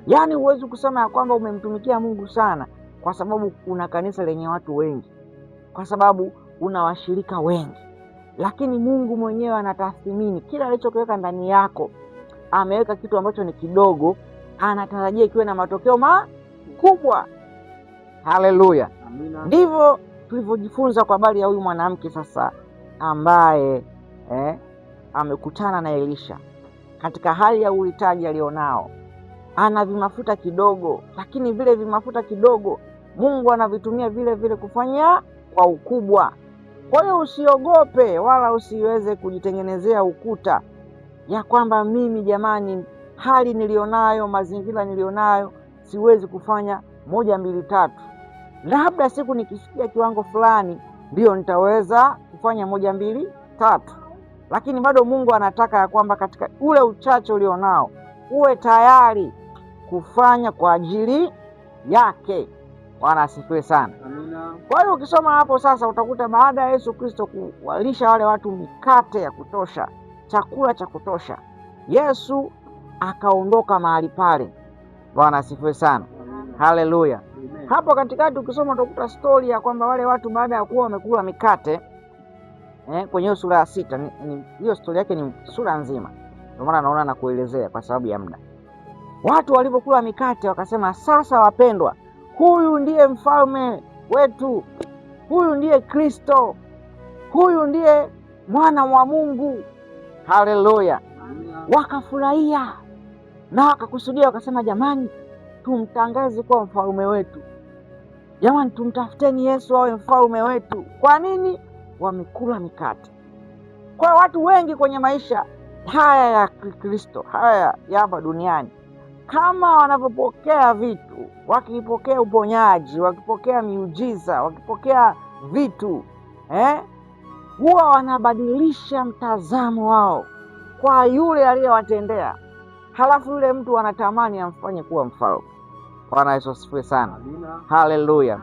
Speaker 2: Yaani huwezi kusema ya kwamba umemtumikia Mungu sana kwa sababu una kanisa lenye watu wengi, kwa sababu una washirika wengi. Lakini Mungu mwenyewe anatathmini kila alichokiweka ndani yako. Ameweka kitu ambacho ni kidogo, anatarajia kiwe na matokeo makubwa. Haleluya. Ndivyo tulivyojifunza kwa habari ya huyu mwanamke sasa ambaye amekutana na Elisha katika hali ya uhitaji alionao. Ana vimafuta kidogo, lakini vile vimafuta kidogo Mungu anavitumia vile vile kufanya kwa ukubwa. Kwa hiyo usiogope wala usiweze kujitengenezea ukuta ya kwamba mimi jamani, hali nilionayo, mazingira nilionayo, siwezi kufanya 1, 2, 3. Labda siku nikisikia kiwango fulani ndio nitaweza kufanya 1, 2, 3. Lakini bado Mungu anataka ya kwamba katika ule uchache ulionao uwe tayari kufanya kwa ajili yake. Bwana asifiwe sana. Amina. Kwa hiyo ukisoma hapo sasa utakuta baada ya Yesu Kristo kuwalisha wale watu mikate ya kutosha, chakula cha kutosha, Yesu akaondoka mahali pale. Bwana asifiwe sana. Haleluya. Hapo katikati ukisoma utakuta story ya kwamba wale watu baada ya kuwa wamekula mikate kwenye sura ya 6, hiyo story yake ni sura nzima. Ndio maana naona na kuelezea kwa sababu ya muda. Watu walipokula mikate wakasema, sasa wapendwa, huyu ndiye mfalme wetu, huyu ndiye Kristo, huyu ndiye mwana wa Mungu. Haleluya. Wakafurahia na wakakusudia, wakasema, jamani, tumtangaze kwa mfalme wetu. Jamani, tumtafuteni Yesu awe mfalme wetu. Kwa nini? Wamekula mikate. Kwa watu wengi kwenye maisha haya ya Kristo, haya ya hapa duniani, kama wanavyopokea vitu, wakipokea uponyaji, wakipokea miujiza, wakipokea vitu, huwa wanabadilisha mtazamo wao kwa yule aliyewatendea, halafu yule mtu anatamani amfanye kuwa mfalme. Bwana Yesu asifiwe sana. Haleluya.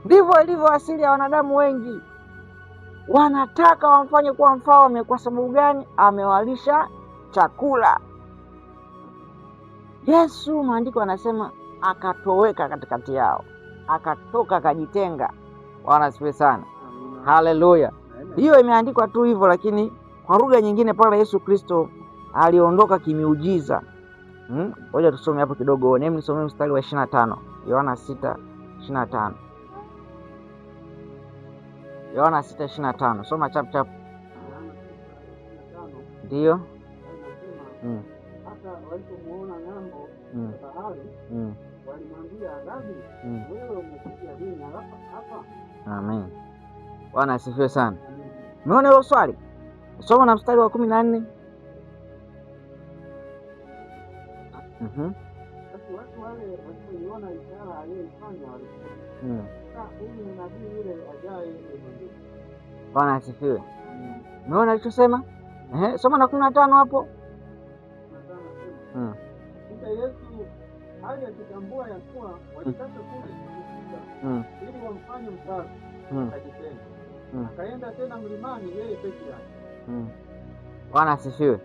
Speaker 2: Ndivyo ilivyo asili ya wanadamu wengi, wanataka wamfanye kuwa mfalme. Kwa sababu gani? Amewalisha chakula. Yesu, maandiko anasema akatoweka katikati yao, akatoka akajitenga. Bwana asifiwe sana. Haleluya. Hiyo imeandikwa tu hivyo, lakini kwa lugha nyingine pale Yesu Kristo aliondoka kimiujiza. Ngoja tusome hapo kidogo. Nemi nisome mstari wa 25. Yohana 6:25. Yohana 6:25. Soma chap chap. Ndio.
Speaker 1: Hata walipomuona ng'ambo ya bahari, walimwambia, Rabi, wewe umekuja lini hapa?
Speaker 2: Amen. Bwana asifiwe sana. Umeona hilo swali? Soma na mstari wa 14.
Speaker 1: Basi watu wale walipoiona ishara aliyoifanya walisema, huyu ni nabii yule ajaye ulimwenguni.
Speaker 2: Bwana asifiwe. Umeona alichosema? Soma na 15 hapo.
Speaker 1: Kisha Yesu hali akitambua ya kuwa walitaka kule ili wamfanye mfalme, akajitenga, akaenda tena mlimani yeye peke yake.
Speaker 2: Bwana asifiwe.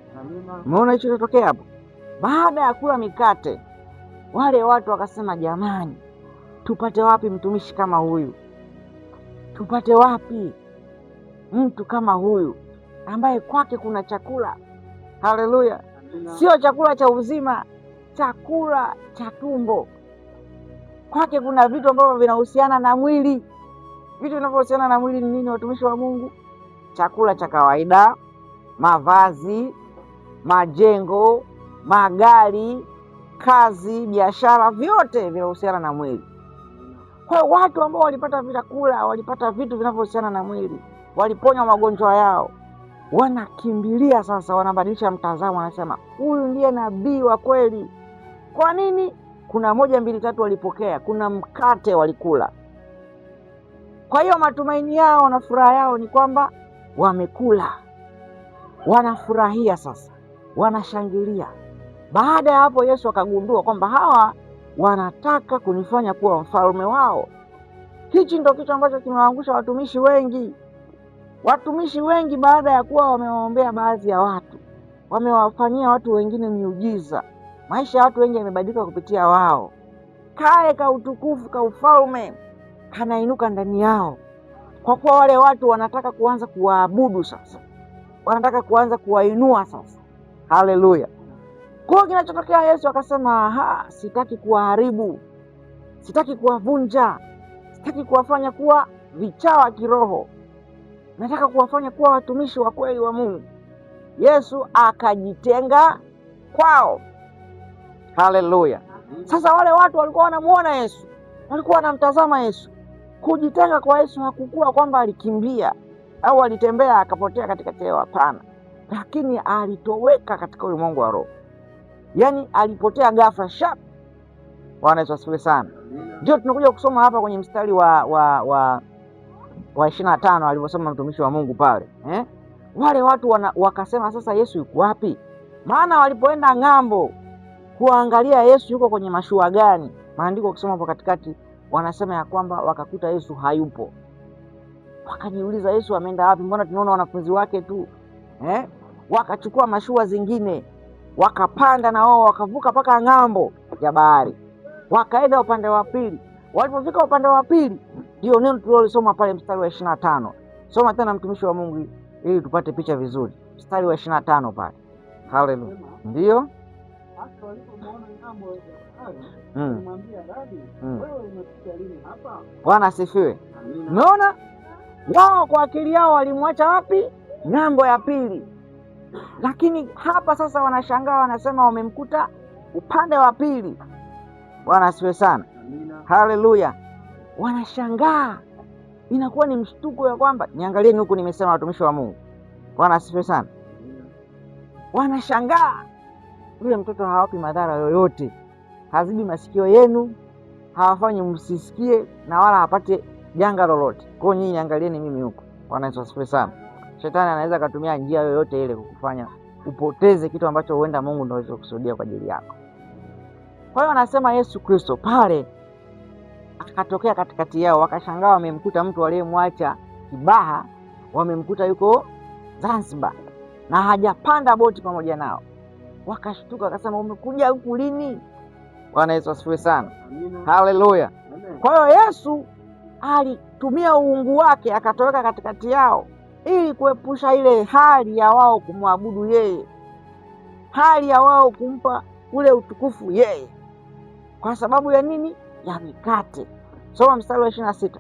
Speaker 2: Umeona hicho kitokea hapo? Baada ya kula mikate, wale watu wakasema, jamani, tupate wapi mtumishi kama huyu? Tupate wapi mtu kama huyu ambaye kwake kuna chakula? Haleluya. Sio chakula cha uzima, chakula cha tumbo. Kwake kuna vitu ambavyo vinahusiana na mwili. Vitu vinavyohusiana na mwili ni nini, watumishi wa Mungu? Chakula cha kawaida, mavazi, majengo, magari, kazi, biashara, vyote vinahusiana na mwili. Kwa hiyo watu ambao walipata vyakula, walipata vitu vinavyohusiana na mwili, waliponywa magonjwa yao, wanakimbilia sasa, wanabadilisha mtazamo, wanasema huyu ndiye nabii wa kweli. Kwa nini? Kuna 1, 2, 3 walipokea, kuna mkate walikula. Kwa hiyo matumaini yao na furaha yao ni kwamba wamekula, wanafurahia sasa, wanashangilia. Baada ya hapo Yesu akagundua kwamba hawa wanataka kunifanya kuwa mfalme wao. Hichi ndio kitu ambacho kimewaangusha watumishi wengi. Watumishi wengi baada ya kuwa wamewaombea baadhi ya watu, wamewafanyia watu wengine miujiza, maisha ya watu wengi yamebadilika kupitia wao. Kale ka utukufu ka ufalme kanainuka ndani yao, kwa kuwa wale watu wanataka kuanza kuwaabudu sasa, wanataka kuanza kuwainua sasa. Haleluya. Kwa kinachotokea, Yesu akasema, sitaki kuwaharibu, sitaki kuwavunja, sitaki kuwafanya kuwa vichawa kiroho, nataka kuwafanya kuwa watumishi wa kweli wa Mungu. Yesu akajitenga kwao. Haleluya. Sasa wale watu walikuwa wanamuona Yesu, walikuwa wanamtazama Yesu. Kujitenga kwa Yesu hakukuwa kwamba alikimbia au alitembea akapotea katikati yao, hapana, lakini alitoweka katika ulimwengu wa roho. Yaani alipotea ghafla sharp. Bwana Yesu asifiwe sana. Ndio tunakuja kusoma hapa kwenye mstari wa 25 alivyosoma mtumishi wa Mungu pale. Wale watu wakasema, sasa Yesu yuko wapi? Maana walipoenda ng'ambo kuangalia Yesu yuko kwenye mashua gani, maandiko kusoma hapo katikati wanasema ya kwamba wakakuta Yesu hayupo. Wakajiuliza, Yesu ameenda wapi? Mbona tunaona wanafunzi wake tu? Wakachukua mashua zingine, wakapanda na wao, wakavuka mpaka ng'ambo ya bahari, wakaenda upande wa pili. Walipofika upande wa pili, ndio neno tuliosoma pale mstari wa 25. Soma tena mtumishi wa Mungu ili tupate picha vizuri. Mstari wa 25 pale. Haleluya. Ndio.
Speaker 1: Hata walipomuona ng'ambo ya bahari, walimwambia, Rabi, wewe umekuja lini hapa?
Speaker 2: Bwana asifiwe. Umeona? Wao kwa akili yao walimwacha wapi? Ng'ambo ya pili. Lakini hapa sasa wanashangaa, wanasema wamemkuta upande wa pili. Bwana asifiwe sana. Haleluya. wanashangaa, inakuwa ni mshtuko ya kwamba, niangalieni huku, nimesema watumishi wa Mungu, Bwana asifiwe sana, wanashangaa yule mtoto hawapi madhara yoyote, hazibi masikio yenu, hawafanyi msisikie, na wala hapate janga lolote. Kwa hiyo nyinyi angalieni mimi huko. Bwana Yesu asifiwe sana. Shetani anaweza kutumia njia yoyote ile kukufanya upoteze kitu ambacho huenda Mungu ndio alichokusudia kwa ajili yako. Kwa hiyo anasema Yesu Kristo pale akatokea katikati yao, wakashangaa, wamemkuta mtu aliyemwacha Kibaha, wamemkuta yuko Zanzibar na hajapanda boti pamoja nao. Wakashtuka, akasema, umekuja huku lini? Bwana Yesu asifiwe sana. Haleluya. Kwa hiyo Yesu alitumia uungu wake akatoweka katikati yao ili kuepusha ile hali ya wao kumwabudu yeye, hali ya wao kumpa ule utukufu yeye. Kwa sababu ya nini? Ya mikate. Soma mstari wa 26.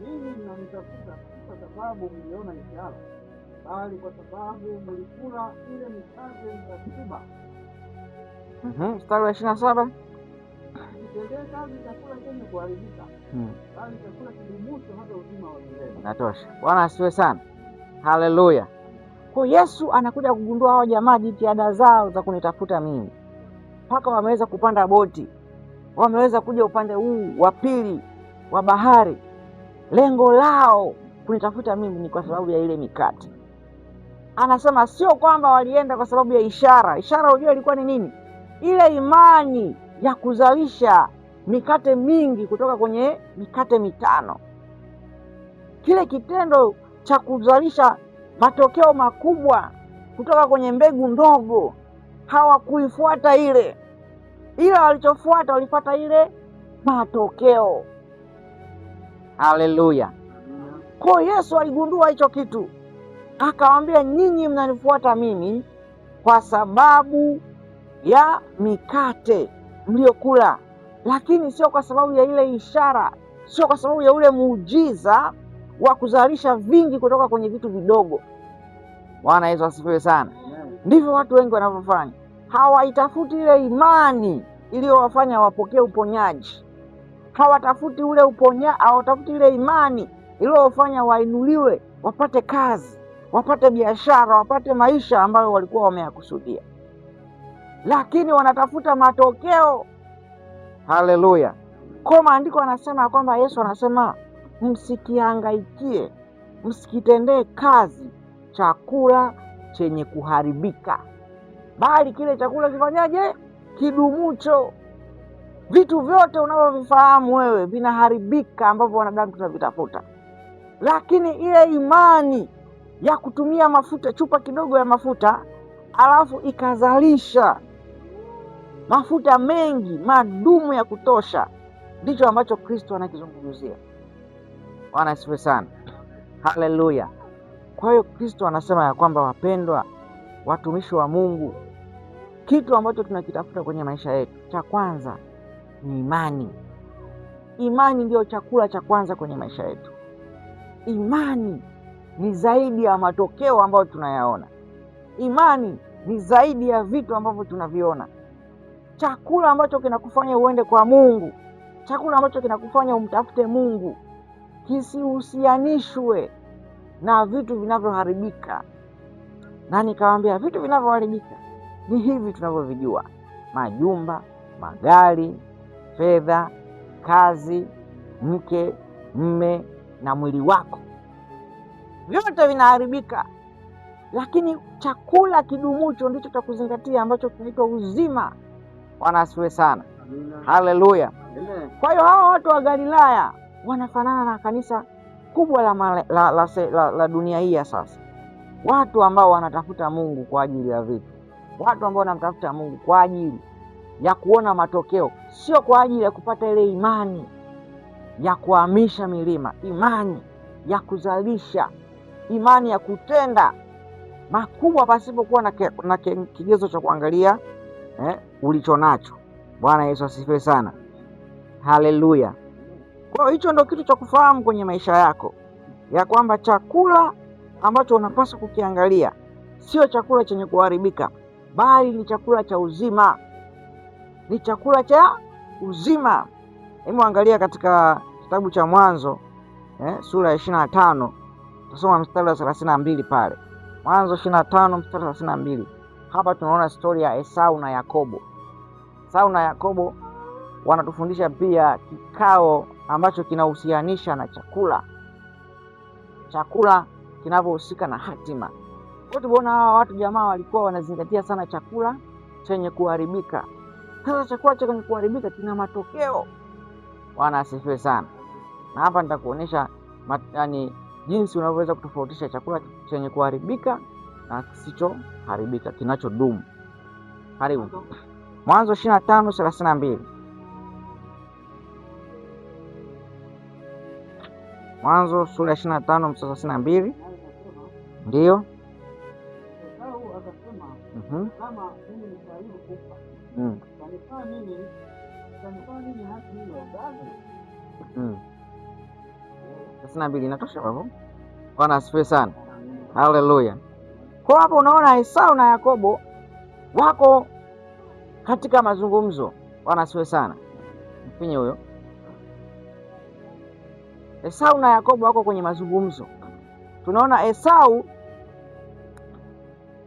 Speaker 1: Ninyi mnanitafuta si kwa sababu mliona ishara, bali kwa sababu mlikula ile mikate mkashiba.
Speaker 2: Mstari wa 27.
Speaker 1: Msitendee kazi chakula chenye kuharibika, bali chakula kidumucho hata uzima wa milele.
Speaker 2: Natosha. Bwana asifiwe sana. Haleluya. Kwa Yesu anakuja kugundua hao jamaa jitihada zao za kunitafuta mimi, mpaka wameweza kupanda boti, wameweza kuja upande huu wa pili wa bahari. Lengo lao kunitafuta mimi ni kwa sababu ya ile mikate. Anasema sio kwamba walienda kwa sababu ya ishara. Ishara unajua ilikuwa ni nini? Ile imani ya kuzalisha mikate mingi kutoka kwenye mikate mitano. Kile kitendo cha kuzalisha matokeo makubwa kutoka kwenye mbegu ndogo, hawakuifuata ile, ila walichofuata walifuata ile matokeo. Haleluya. Kwa Yesu aligundua hicho kitu, akawaambia, nyinyi mnanifuata mimi kwa sababu ya mikate mliokula, lakini sio kwa sababu ya ile ishara, sio kwa sababu ya ule muujiza wa kuzalisha vingi kutoka kwenye vitu vidogo. Bwana Yesu asifiwe sana. Ndivyo watu wengi wanavyofanya. Hawaitafuti ile imani iliyowafanya wapokee uponyaji. Hawatafuti ule hawatafuti ile imani iliyowafanya wainuliwe, wapate kazi, wapate biashara, wapate maisha ambayo walikuwa wameyakusudia, lakini wanatafuta matokeo. Haleluya. Kwa maandiko anasema kwamba Yesu anasema, msikihangaikie, msikitendee kazi chakula chenye kuharibika, bali kile chakula kifanyaje? Kidumucho. Vitu vyote unavyovifahamu wewe vinaharibika ambavyo wanadamu tunavitafuta, lakini ile imani ya kutumia mafuta, chupa kidogo ya mafuta, alafu ikazalisha mafuta mengi, madumu ya kutosha, ndicho ambacho Kristo anakizungumzia. Bwana asifiwe sana. Haleluya. Kwa hiyo Kristo anasema ya kwamba, wapendwa watumishi wa Mungu, kitu ambacho tunakitafuta kwenye maisha yetu, cha kwanza ni imani. Imani ndio chakula cha kwanza kwenye maisha yetu. Imani ni zaidi ya matokeo ambayo tunayaona. Imani ni zaidi ya vitu ambavyo tunaviona. Chakula ambacho kinakufanya uende kwa Mungu, chakula ambacho kinakufanya umtafute Mungu, kisihusianishwe na vitu vinavyoharibika. Na nikawaambia vitu vinavyoharibika ni hivi tunavyovijua: majumba, magari, fedha, kazi, mke, mme na mwili wako. Vyote vinaharibika, lakini chakula kidumucho ndicho cha kuzingatia, ambacho kinaitwa uzima. Bwana asifiwe sana. Haleluya. Kwa hiyo hao watu wa Galilaya wanafanana na kanisa kubwa la dunia hii ya sasa. Watu ambao wanatafuta Mungu kwa ajili ya vitu, watu ambao wanamtafuta Mungu kwa ajili ya kuona matokeo, sio kwa ajili ya kupata ile imani ya kuhamisha milima, imani ya kuzalisha, imani ya kutenda makubwa pasipokuwa na kigezo cha kuangalia ulicho nacho. Bwana Yesu asifiwe sana. Haleluya. Kwa hiyo hicho ndio kitu cha kufahamu kwenye maisha yako, ya kwamba chakula ambacho unapaswa kukiangalia sio chakula chenye kuharibika, bali ni chakula cha uzima, ni chakula cha uzima. Hebu angalia katika kitabu cha Mwanzo sura ya 25, tusoma mstari wa 32 pale. Mwanzo 25 mstari wa 32. Hapa tunaona stori ya Esau na Yakobo. Esau na Yakobo wanatufundisha pia kikao ambacho kinahusianisha na chakula kinavyohusika na hatima. Kwa tumeona hawa watu jamaa walikuwa wanazingatia sana chakula chenye kuharibika. Sasa chakula chenye kuharibika kina matokeo. Bwana asifiwe sana. Na hapa nitakuonyesha jinsi unavyoweza kutofautisha chakula chenye kuharibika na kisichoharibika, kinachodumu. Karibu. Mwanzo 25:32. Mwanzo sura ya 25 mstari wa 32. Ndio.
Speaker 1: Esau akasema, kama mimi nistahili kufa, kanifaa nini haki hiyo bado?
Speaker 2: 32 inatosha hapo. Bwana asifiwe sana. Haleluya. Kwa hapo unaona Esau na Yakobo wako katika mazungumzo. Bwana asifiwe sana. Mfinye huyo. Esau na Yakobo wako kwenye mazungumzo. Tunaona Esau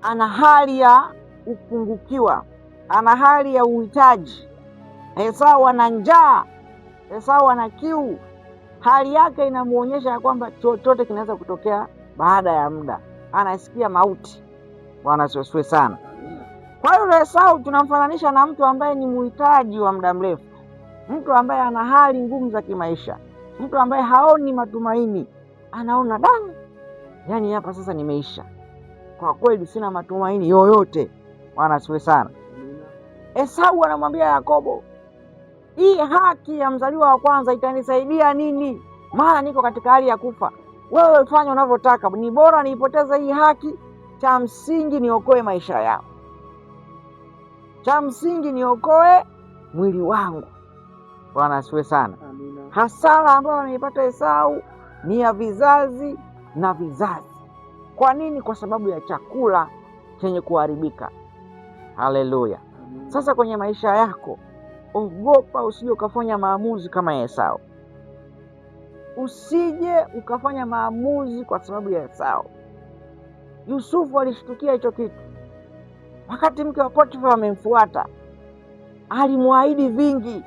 Speaker 2: ana hali ya upungukiwa, ana hali ya uhitaji. Esau ana njaa, Esau ana kiu. Hali yake inamuonyesha ya kwamba chochote kinaweza kutokea baada ya muda. Anasikia mauti. Bwana asifiwe sana. Kwa hiyo Esau tunamfananisha na mtu ambaye ni muhitaji wa muda mrefu, mtu ambaye ana hali ngumu za kimaisha, mtu ambaye haoni matumaini. Anaona yani hapa sasa nimeisha, kwa kweli sina matumaini yoyote. Bwana asifiwe sana. Esau anamwambia Yakobo, hii haki ya mzaliwa wa kwanza itanisaidia nini? Maana niko katika hali ya kufa. Wewe fanya unavyotaka, ni bora niipoteze hii haki. Cha msingi niokoe maisha yao, cha msingi niokoe mwili wangu. Bwana asifiwe sana. Hasara ambayo anaipata Esau ni ya vizazi na vizazi. Kwa nini? Kwa sababu ya chakula chenye kuharibika. Haleluya. Sasa kwenye maisha yako, ogopa usije ukafanya maamuzi kama Esau. Usije ukafanya maamuzi kwa sababu ya Esau. Yusufu alishtukia hicho kitu. Wakati mke wa Potifa amemfuata, alimwahidi vingi,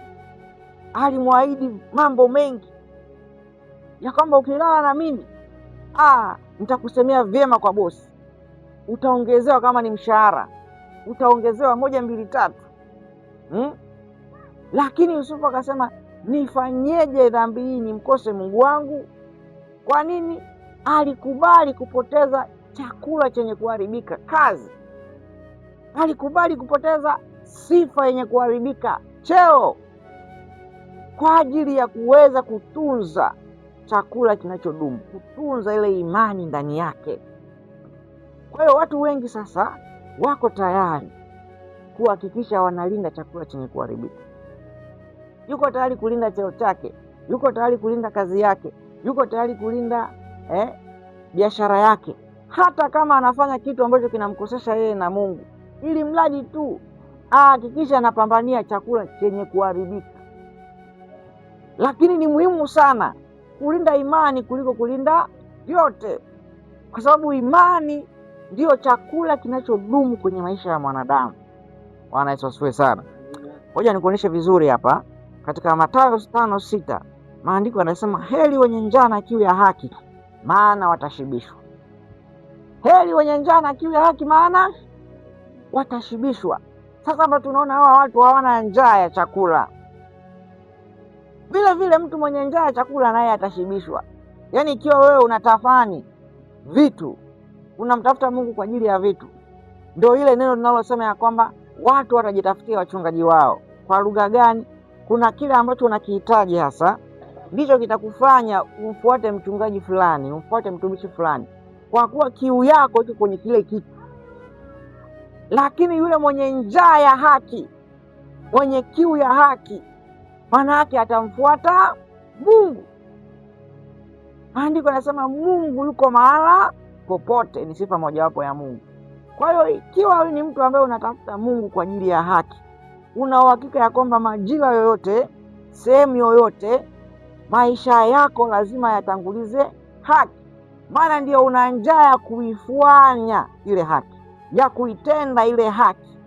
Speaker 2: alimwahidi mambo mengi, ya kwamba ukilala na mimi nitakusemea vyema kwa bosi, utaongezewa kama ni mshahara, utaongezewa 1, 2, 3. Lakini Yusufu akasema, nifanyeje dhambi hii nimkose Mungu wangu? Kwa nini? Alikubali kupoteza chakula chenye kuharibika, kazi. Alikubali kupoteza sifa yenye kuharibika, cheo, kwa ajili ya kuweza kutunza chakula kinachodumu, kutunza ile imani ndani yake. Kwa hiyo watu wengi sasa wako tayari kuhakikisha wanalinda chakula chenye kuharibika. Yuko tayari kulinda cheo chake, yuko tayari kulinda kazi yake, yuko tayari kulinda biashara yake, hata kama anafanya kitu ambacho kinamkosesha yeye na Mungu, ili mradi tu hakikisha anapambania chakula chenye kuharibika. Lakini ni muhimu sana kulinda imani kuliko kulinda vyote, kwa sababu imani ndiyo chakula kinachodumu kwenye maisha ya mwanadamu. Bwana Yesu asifiwe sana. Ngoja nikuonyeshe vizuri hapa katika Mathayo 5:6. Maandiko yanasema, heri wenye njaa na kiu ya haki, maana watashibishwa. Heri wenye njaa na kiu ya haki, maana watashibishwa. Sasa hapa tunaona hawa watu hawana njaa ya chakula. Vile vile mtu mwenye njaa ya chakula naye atashibishwa. Yaani ikiwa wewe unatafani vitu, unamtafuta Mungu kwa ajili ya vitu, ndio ile neno linalosema ya kwamba watu watajitafutia wachungaji wao. Kwa lugha gani? Kuna kile ambacho unakihitaji hasa, ndicho kitakufanya umfuate mchungaji fulani, umfuate mtumishi fulani, kwa kuwa kiu yako iko kwenye kile kitu. Lakini yule mwenye njaa ya haki, mwenye kiu ya haki, maana yake atamfuata Mungu. Maandiko yanasema Mungu yuko mahala popote, ni sifa mojawapo ya Mungu. Kwa hiyo ikiwa wewe ni mtu ambaye unatafuta Mungu kwa ajili ya haki, una uhakika ya kwamba majira yoyote, sehemu yoyote, maisha yako lazima yatangulize haki, maana ndio una njaa ya kuifanya ile haki, ya kuitenda ile haki.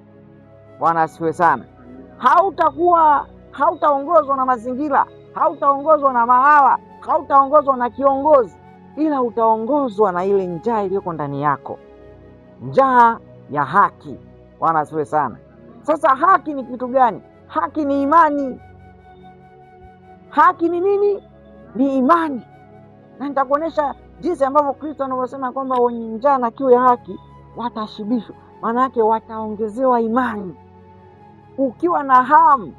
Speaker 2: Bwana asifiwe sana. Hautaongozwa na mazingira, hautaongozwa na mahala, hautaongozwa na kiongozi, ila utaongozwa na ile njaa iliyoko ndani yako, njaa ya haki. Bwana asifiwe sana. Sasa haki ni kitu gani? Haki ni imani. Haki ni nini? Ni imani. Na nitakuonyesha jinsi ambavyo Kristo anavyosema kwamba wenye njaa na kiu ya haki watashibishwa. Maana yake wataongezewa imani. Ukiwa na hamu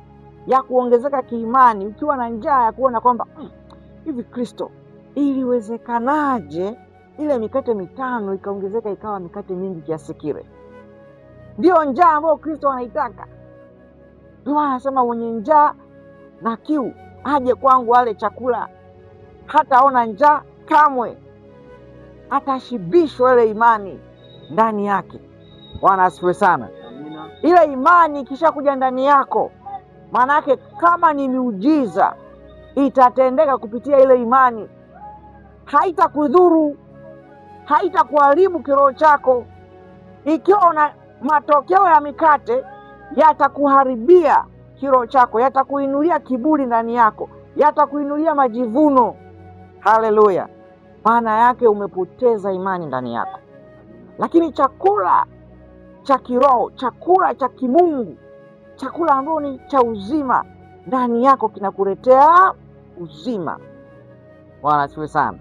Speaker 2: ya kuongezeka kiimani, ukiwa na njaa ya kuona kwamba hivi Kristo, iliwezekanaje ile mikate 5 ikaongezeka ikawa mikate mingi kiasi kile? Ndio njaa ambayo Kristo anaitaka. Ndio anasema mwenye njaa na kiu aje kwangu ale chakula, hataona njaa kamwe, atashibishwa ile imani ndani yake. Bwana asifiwe sana. Ile imani ikisha kuja ndani yako, maana yake kama ni miujiza itatendeka kupitia ile imani. Haitakudhuru, haitakuharibu kiroho chako. Ikiwa una matokeo ya mikate, yatakuharibia kiroho chako, yatakuinulia kiburi ndani yako, yatakuinulia majivuno. Haleluya! Maana yake umepoteza imani ndani yako. Lakini chakula cha kiroho, chakula cha kimungu, chakula ambao ni cha uzima ndani yako, kinakuletea uzima. Bwana asifiwe sana.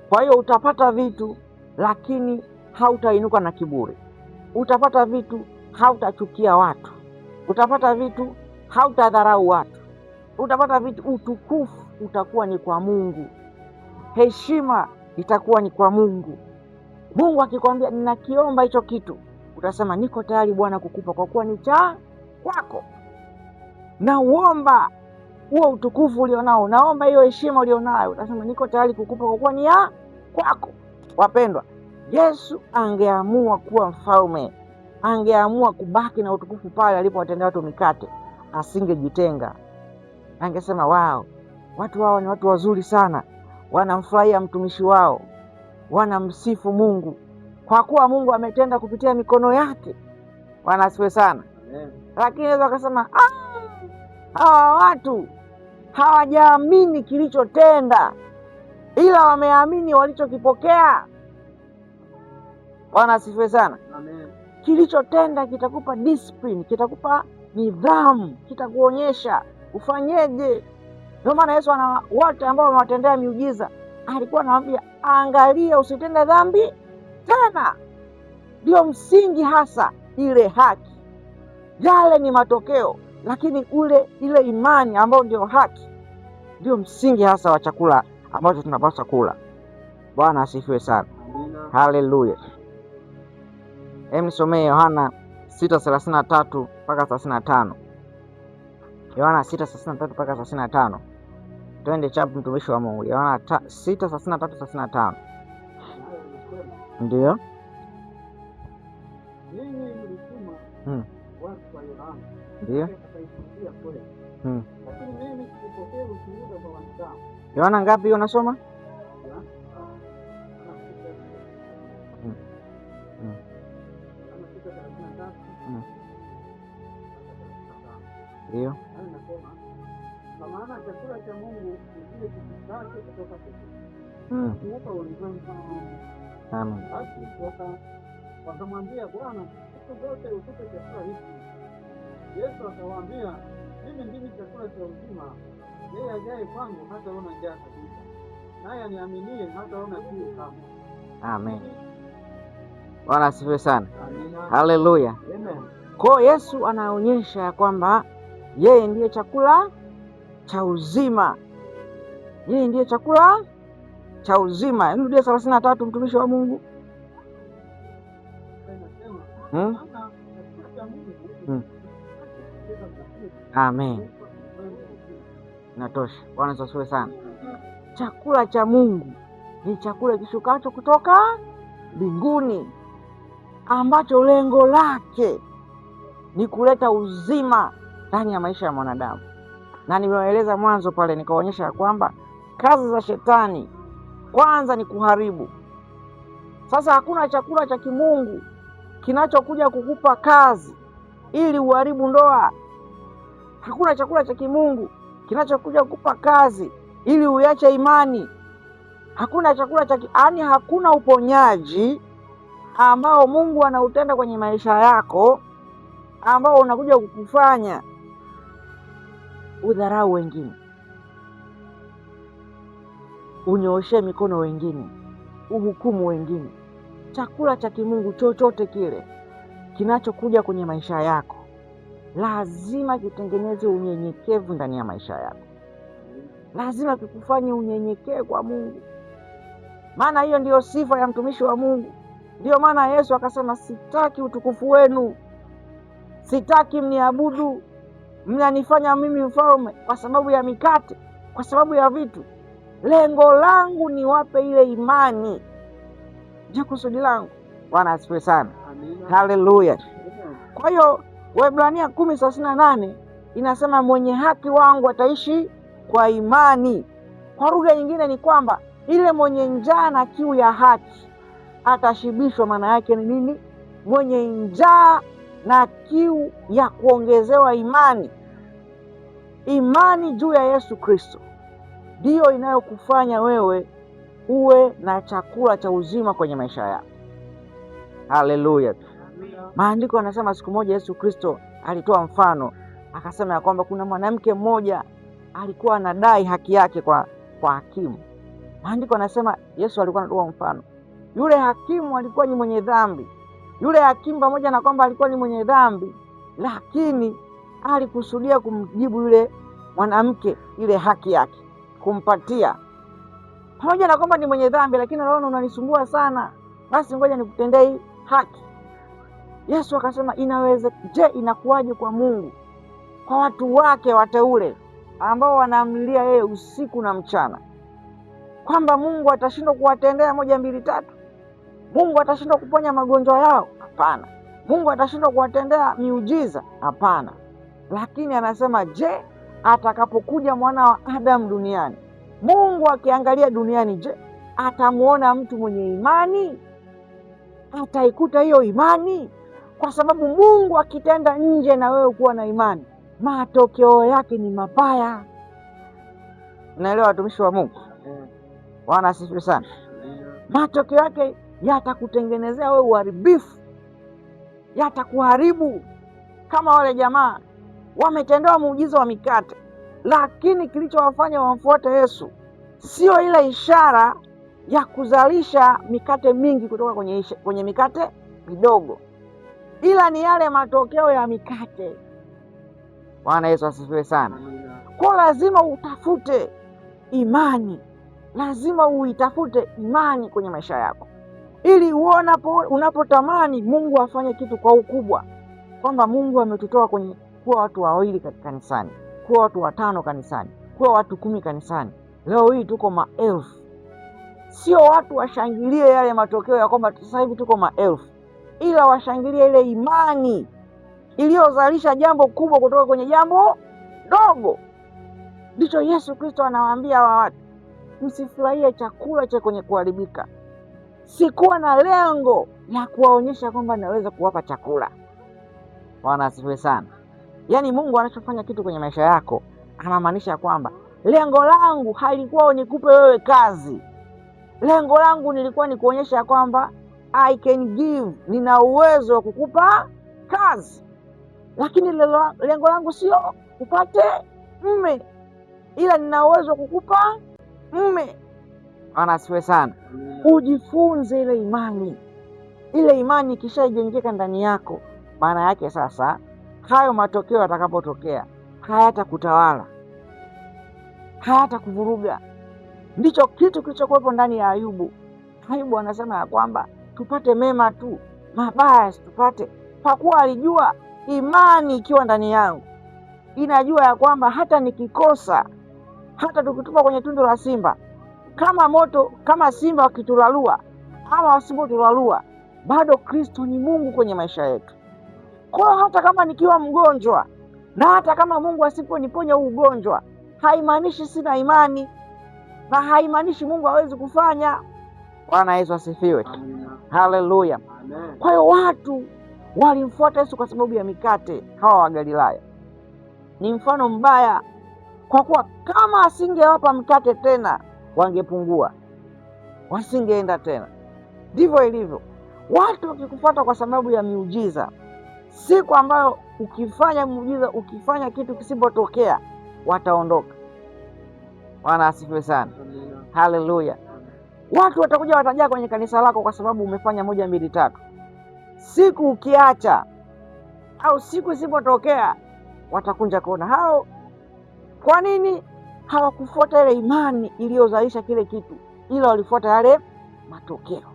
Speaker 2: Kwa hiyo utapata vitu, lakini hautainuka na kiburi. Utapata vitu, hautachukia watu. Utapata vitu, hautadharau watu. Utapata vitu, utukufu utakuwa ni kwa Mungu, heshima itakuwa ni kwa Mungu. Mungu akikwambia ninakiomba hicho kitu, utasema niko tayari Bwana kukupa, kwa kuwa ni cha kwako. Na uomba huo utukufu ulionao, naomba hiyo heshima ulionayo, utasema niko tayari kukupa, kwa kuwa ni ya kwako. Wapendwa, Yesu angeamua kuwa mfalme, angeamua kubaki na utukufu pale alipowatendea watu mikate, asingejitenga. Angesema watu hao ni watu wazuri sana, wanamfurahia mtumishi wao, wanamsifu Mungu kwa kuwa Mungu ametenda kupitia mikono yake. Bwana asifiwe sana. Lakini naweza akasema hawa watu hawajaamini kilichotenda, ila wameamini walichokipokea. Bwana asifiwe sana. Amen. Kilichotenda kitakupa discipline, kitakupa nidhamu, kitakuonyesha ufanyeje. Ndio maana Yesu ana wote ambao wamewatendea miujiza, alikuwa anawaambia angalia usitende dhambi tena. Ndio msingi hasa ile haki. Yale ni matokeo, lakini ile imani ambayo ndio haki ndio msingi hasa wa chakula ambacho tunapaswa kula. Bwana asifiwe sana. Haleluya. Nisomee Yohana 6:33 mpaka 35. Yohana 6:33 mpaka 35. Twende chapu mtumishi wa Mungu. Yohana 6:33-35. Ndio.
Speaker 1: Ninyi mlituma watu kwa Yohana.
Speaker 2: Ndio.
Speaker 1: Lakini mimi sipokea ushuhuda kwa wanadamu.
Speaker 2: Yohana ngapi unasoma? Ndio.
Speaker 1: Kwa maana chakula cha Mungu ni kile kitacho kutoka kwake. Kuupa ulimwengu.
Speaker 2: Amen.
Speaker 1: Basi wakamwambia Bwana, siku zote utupe chakula hiki. Yesu akawaambia, mimi ndimi chakula cha uzima. Yeye ajaye kwangu hataona njaa kabisa, naye aniaminie hataona kiu kamwe.
Speaker 2: Amen. Bwana asifiwe sana.
Speaker 1: Amina.
Speaker 2: Haleluya.
Speaker 1: Amen.
Speaker 2: Kwa Yesu anaonyesha ya kwamba yeye ndiye chakula cha uzima. Yeye ndiye chakula cha uzima. Rudia 33 mtumishi wa Mungu. Amen. Natosha. Bwana asifiwe sana. Chakula cha Mungu ni chakula kishukacho kutoka mbinguni. ambacho lengo lake ni kuleta uzima ndani ya maisha ya mwanadamu. Na nimewaeleza mwanzo pale, nikaonyesha ya kwamba kazi za shetani kwanza ni kuharibu. Sasa hakuna chakula cha kimungu kinachokuja kukupa kazi ili uharibu ndoa. Hakuna chakula cha kimungu kinachokuja kukupa kazi ili uache imani. Hakuna chakula cha yaani hakuna uponyaji ambao Mungu anautenda kwenye maisha yako ambao unakuja kukufanya udharau wengine, unyooshe mikono wengine, uhukumu wengine. Chakula cha kimungu chochote kile kinachokuja kwenye maisha yako lazima kitengeneze unyenyekevu ndani ya maisha yako. Lazima kikufanye unyenyekee kwa Mungu, maana hiyo ndiyo sifa ya mtumishi wa Mungu. Ndiyo maana Yesu akasema, sitaki utukufu wenu, sitaki mniabudu, mnanifanya mimi mfalme kwa sababu ya mikate, kwa sababu ya vitu. Lengo langu ni wape ile imani. Ndio kusudi langu. Bwana asifiwe sana. Haleluya. Kwa hiyo Waebrania 10:38 inasema, mwenye haki wangu ataishi kwa imani. Kwa lugha nyingine ni kwamba ile mwenye njaa na kiu ya haki atashibishwa. Maana yake ni nini? Mwenye njaa na kiu ya kuongezewa imani. Imani juu ya Yesu Kristo ndiyo inayokufanya wewe uwe na chakula cha uzima kwenye maisha yako. Haleluya. Maandiko yanasema siku moja Yesu Kristo alitoa mfano, akasema ya kwamba kuna mwanamke mmoja alikuwa anadai haki yake kwa hakimu. Maandiko yanasema Yesu alikuwa anatoa mfano. Yule hakimu alikuwa ni mwenye dhambi. Yule hakimu pamoja na kwamba alikuwa ni mwenye dhambi, lakini alikusudia kumjibu yule mwanamke ile haki yake, kumpatia. Pamoja na kwamba ni mwenye dhambi, lakini naona unanisumbua sana, basi ngoja nikutendee haki. Yesu akasema, inakuwaje kwa Mungu, kwa watu wake wateule ambao wanamlilia yeye usiku na mchana, kwamba Mungu atashindwa kuwatendea 1, 2, 3? Mungu atashindwa kuponya magonjwa yao? Hapana. Mungu atashindwa kuwatendea miujiza? Hapana. Lakini anasema, je, atakapokuja mwana wa Adamu duniani, Mungu akiangalia duniani, je, atamuona mtu mwenye imani? Ataikuta hiyo imani? Kwa sababu Mungu akitenda nje na wewe kuwa na imani, matokeo yake ni mabaya. Unaelewa watumishi wa Mungu? Bwana asifiwe sana. Matokeo yake yatakutengenezea wewe uharibifu, yatakuharibu. Kama wale jamaa wametendewa muujiza wa mikate, lakini kilichowafanya wamfuate Yesu sio ile ishara ya kuzalisha mikate mingi kutoka kwenye mikate midogo, ila ni yale matokeo ya mikate. Bwana Yesu asifiwe sana. Kwa lazima utafute imani, lazima uitafute imani kwenye maisha yako, ili unapotamani Mungu afanye kitu kwa ukubwa, kwamba Mungu ametutoa kwenye kuwa watu 2 kanisani, kuwa watu 5 kanisani, kuwa watu 10 kanisani. Leo hii tuko maelfu. Sio watu washangilie yale matokeo ya kwamba sasa hivi tuko maelfu, ila washangilie ile imani iliyozalisha jambo kubwa kutoka kwenye jambo dogo. Ndicho Yesu Kristo anawaambia hawa watu, msifurahie chakula cha kwenye kuharibika. Sikuwa na lengo la kuwaonyesha kwamba naweza kuwapa chakula. Bwana asifiwe sana. Yaani Mungu anachofanya kitu kwenye maisha yako, anamaanisha kwamba lengo langu halikuwa nikupe wewe kazi. Lengo langu nilikuwa ni kuonyesha kwamba I can give, nina uwezo wa kukupa kazi. Lakini lengo langu sio upate mme, ila nina uwezo wa kukupa mme. Bwana asifiwe sana. Ujifunze ile imani. Ile imani ikishajengeka ndani yako, maana yake sasa hayo matokeo yatakapotokea hayatakutawala, hayatakuvuruga. Ndicho kitu kilichokuwepo ndani ya Ayubu. Ayubu anasema ya kwamba tupate mema tu, mabaya tupate, kwa kuwa alijua imani ikiwa ndani yangu inajua ya kwamba hata nikikosa, hata tukitupa kwenye tundu la simba, kama moto, kama simba wakitulalua ama wasipotulalua, bado Kristo ni Mungu kwenye maisha yetu. Kwa hata kama nikiwa mgonjwa na hata kama Mungu asiponiponya ugonjwa, haimaanishi sina imani na haimaanishi Mungu hawezi kufanya. Bwana Yesu asifiwe. Haleluya. Kwa hiyo watu walimfuata Yesu kwa sababu ya mikate. Hawa wa Galilaya ni mfano mbaya, kwa kuwa kama asingewapa mkate tena wangepungua, wasingeenda tena. Ndivyo ilivyo watu wakikufuata kwa sababu ya miujiza. Siku ambayo ukifanya muujiza, ukifanya kitu kisipotokea, wataondoka. Bwana asifiwe sana. Haleluya. Watu watakuja watajaa kwenye kanisa lako kwa sababu umefanya 1, 2, 3. Siku ukiacha au siku isipotokea, watakunja kona. Hao kwa nini? Hawakufuata ile imani iliyozalisha kile kitu, ila walifuata yale matokeo.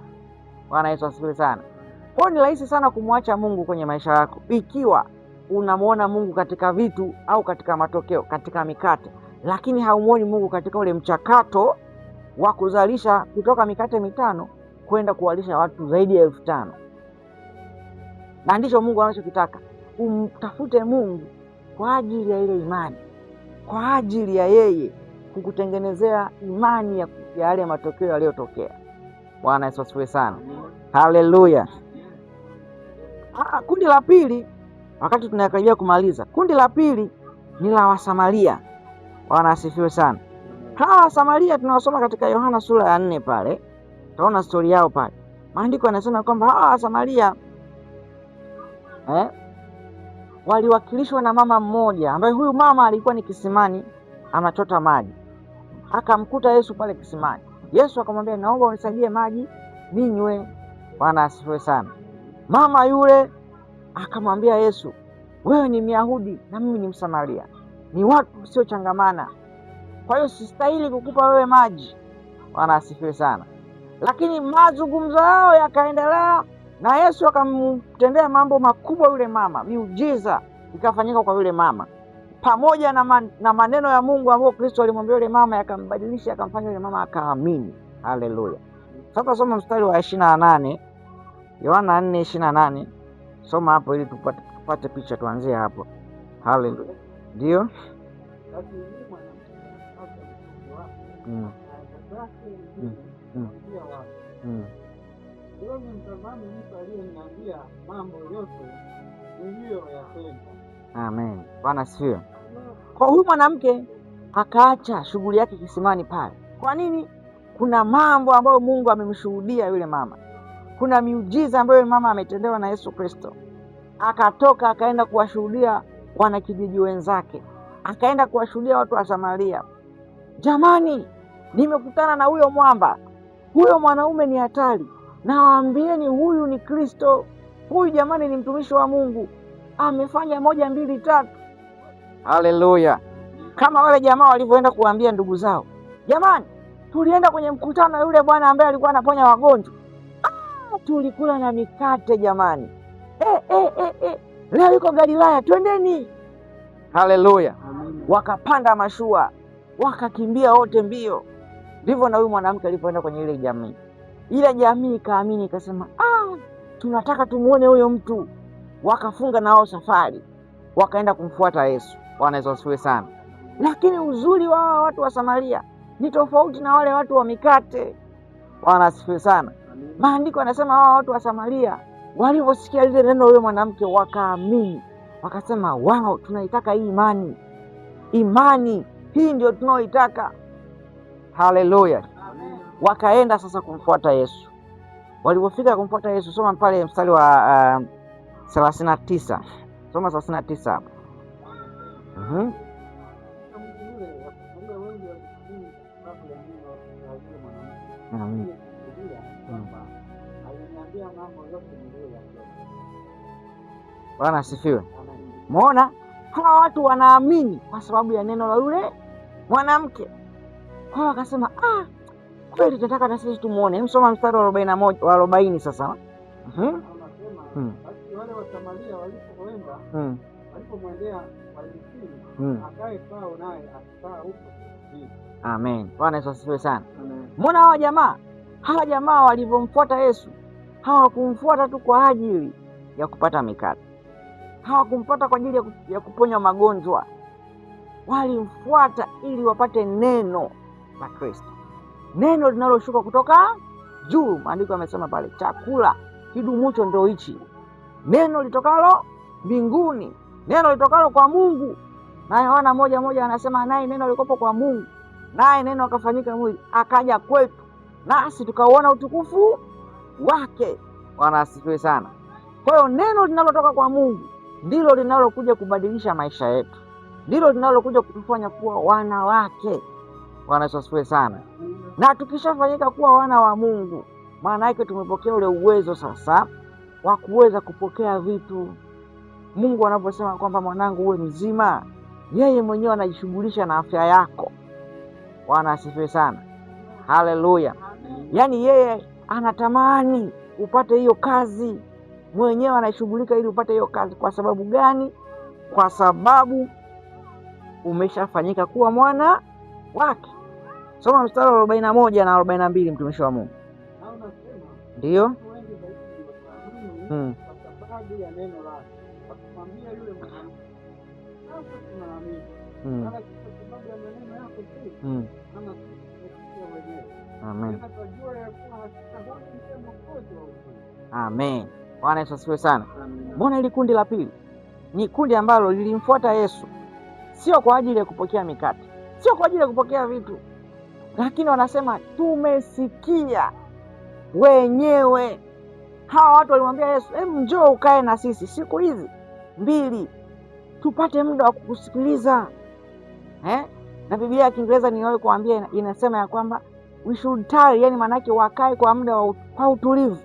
Speaker 2: Bwana Yesu asifiwe sana. Kwa ni rahisi sana kumwacha Mungu kwenye maisha yako ikiwa unamwona Mungu katika vitu au katika matokeo, katika mikate, lakini haumuoni Mungu katika ule mchakato wa kuzalisha kutoka mikate 5 kwenda kuwalisha watu zaidi ya 5,000. Na ndicho Mungu anachokitaka. Umtafute Mungu kwa ajili ya ile imani, kwa ajili ya yeye kukutengenezea imani ya yale matokeo yaliyotokea. Bwana Yesu asifiwe sana. Haleluya. Kundi la pili, wakati tunakaribia kumaliza, kundi la pili ni la Wasamaria. Bwana asifiwe sana. Hawa Wasamaria tunawasoma katika Yohana sura ya 4 pale. Tunaona stori yao pale. Maandiko yanasema kwamba hawa Wasamaria waliwakilishwa na mama mmoja, ambaye huyu mama alikuwa ni kisimani anachota maji. Akamkuta Yesu pale kisimani. Yesu akamwambia, naomba unisaidie maji ninywe. Bwana asifiwe sana. Mama yule akamwambia Yesu, wewe ni Myahudi na mimi ni Msamaria, ni watu sio changamana, kwa hiyo sistahili kukupa wewe maji. Bwana asifiwe sana. Lakini mazungumzo yao yakaendelea na Yesu akamtendea mambo makubwa yule mama, miujiza ikafanyika kwa yule mama, pamoja na maneno ya Mungu ambayo Kristo alimwambia yule mama, yakambadilisha, akamfanya yule mama akaamini. Haleluya. Sasa soma mstari wa 28, Yohana 4:28. Soma hapo ili tupate picha, tuanzie hapo. Haleluya. Ndio. Amen. Bwana asifiwe. Kwa huyu mwanamke akaacha shughuli yake kisimani pale. Kwa nini? Kuna mambo ambayo Mungu amemshuhudia yule mama. Kuna miujiza ambayo yule mama ametendewa na Yesu Kristo. Akatoka akaenda kuwashuhudia wanakijiji wenzake. Akaenda kuwashuhudia watu wa Samaria. Jamani, nimekutana na huyo mwamba. Huyo mwanaume ni hatari. Nawaambieni huyu ni Kristo. Huyu jamani ni mtumishi wa Mungu. Amefanya 1, 2, 3. Haleluya. Kama wale jamaa walivyoenda kuambia ndugu zao. Jamani, tulienda kwenye mkutano yule bwana ambaye alikuwa anaponya wagonjwa. Tulikula na mikate jamani. Leo yuko Galilaya, twendeni. Haleluya. Wakapanda mashua, wakakimbia wote mbio. Ndivyo na huyu mwanamke alipoenda kwenye ile jamii. Ile jamii ikaamini, ikasema, tunataka tumuone huyo mtu. Wakafunga nao safari, wakaenda kumfuata Yesu. Bwana Yesu asifiwe sana. Lakini uzuri wa watu wa Samaria ni tofauti na wale watu wa mikate. Bwana asifiwe sana. Maandiko yanasema hawa watu wa Samaria waliposikia lile neno huyo mwanamke wakaamini. Wakasema, wao tunaitaka hii imani. Imani hii ndio tunaoitaka. Haleluya. Wakaenda sasa kumfuata Yesu. Walipofika kumfuata Yesu, soma pale mstari wa 39. Soma 39 hapo. Bwana asifiwe. Muona hawa watu wanaamini kwa sababu ya neno la yule mwanamke. Kwa wakasema, kweli tunataka na sisi tumuone. Msoma mstari wa 40 sasa.
Speaker 1: Wale wa Samaria walipoenda, walipomwendea walimsihi akae kwao, naye akakaa huko.
Speaker 2: Amen. Bwana Yesu asifiwe sana. Mbona hawa jamaa walivyomfuata Yesu Hawakumfuata tu kwa ajili ya kupata mikate, hawakumfuata kwa ajili ya kuponya magonjwa. Walimfuata ili wapate neno la Kristo, neno linaloshuka kutoka juu. Maandiko yamesema pale, chakula kidumucho ndio hichi, neno litokalo mbinguni, neno litokalo kwa Mungu. Na Yohana 1:1 anasema, naye neno lilikuwa kwa Mungu, naye neno akafanyika mwili akaja kwetu, nasi tukauona utukufu wake. Bwana asifiwe sana. Kwa hiyo neno linalotoka kwa Mungu ndilo linalokuja kubadilisha maisha yetu, ndilo linalokuja kutufanya kuwa wana wake. Bwana asifiwe sana. Na tukishafanyika kuwa wana wa Mungu, maana yake tumepokea ule uwezo sasa wa kuweza kupokea vitu. Mungu anaposema kwamba mwanangu uwe mzima, yeye mwenyewe anajishughulisha na afya yako. Bwana asifiwe sana. Haleluya. Yaani yeye anatamani upate hiyo kazi, mwenyewe anashughulika ili upate hiyo kazi. Kwa sababu gani? Kwa sababu umeshafanyika kuwa mwana wake. Soma mstari wa 41 na 42, mtumishi wa Mungu. Ndio.
Speaker 1: Kwa sababu ya neno lake, akamwambia yule mwanamke, sasa tunaamini. Wala si kwa sababu ya maneno yako tu, kama sisi tunasikia wenyewe.
Speaker 2: Amen.
Speaker 1: Tunajua ya kuwa hakika Bwana ndiye Mwokozi wa ulimwengu.
Speaker 2: Amen. Bwana Yesu asifiwe sana. Mbona hili kundi la pili ni kundi ambalo lilimfuata Yesu, sio kwa ajili ya kupokea mikate, sio kwa ajili ya kupokea vitu, lakini wanasema tumesikia wenyewe. Hawa watu walimwambia Yesu, njoo ukae na sisi siku hizi 2 tupate muda wa kukusikiliza. Na Biblia ya Kiingereza niwahi kuambia inasema ya kwamba we should tarry, yani maana yake wakae kwa muda kwa utulivu,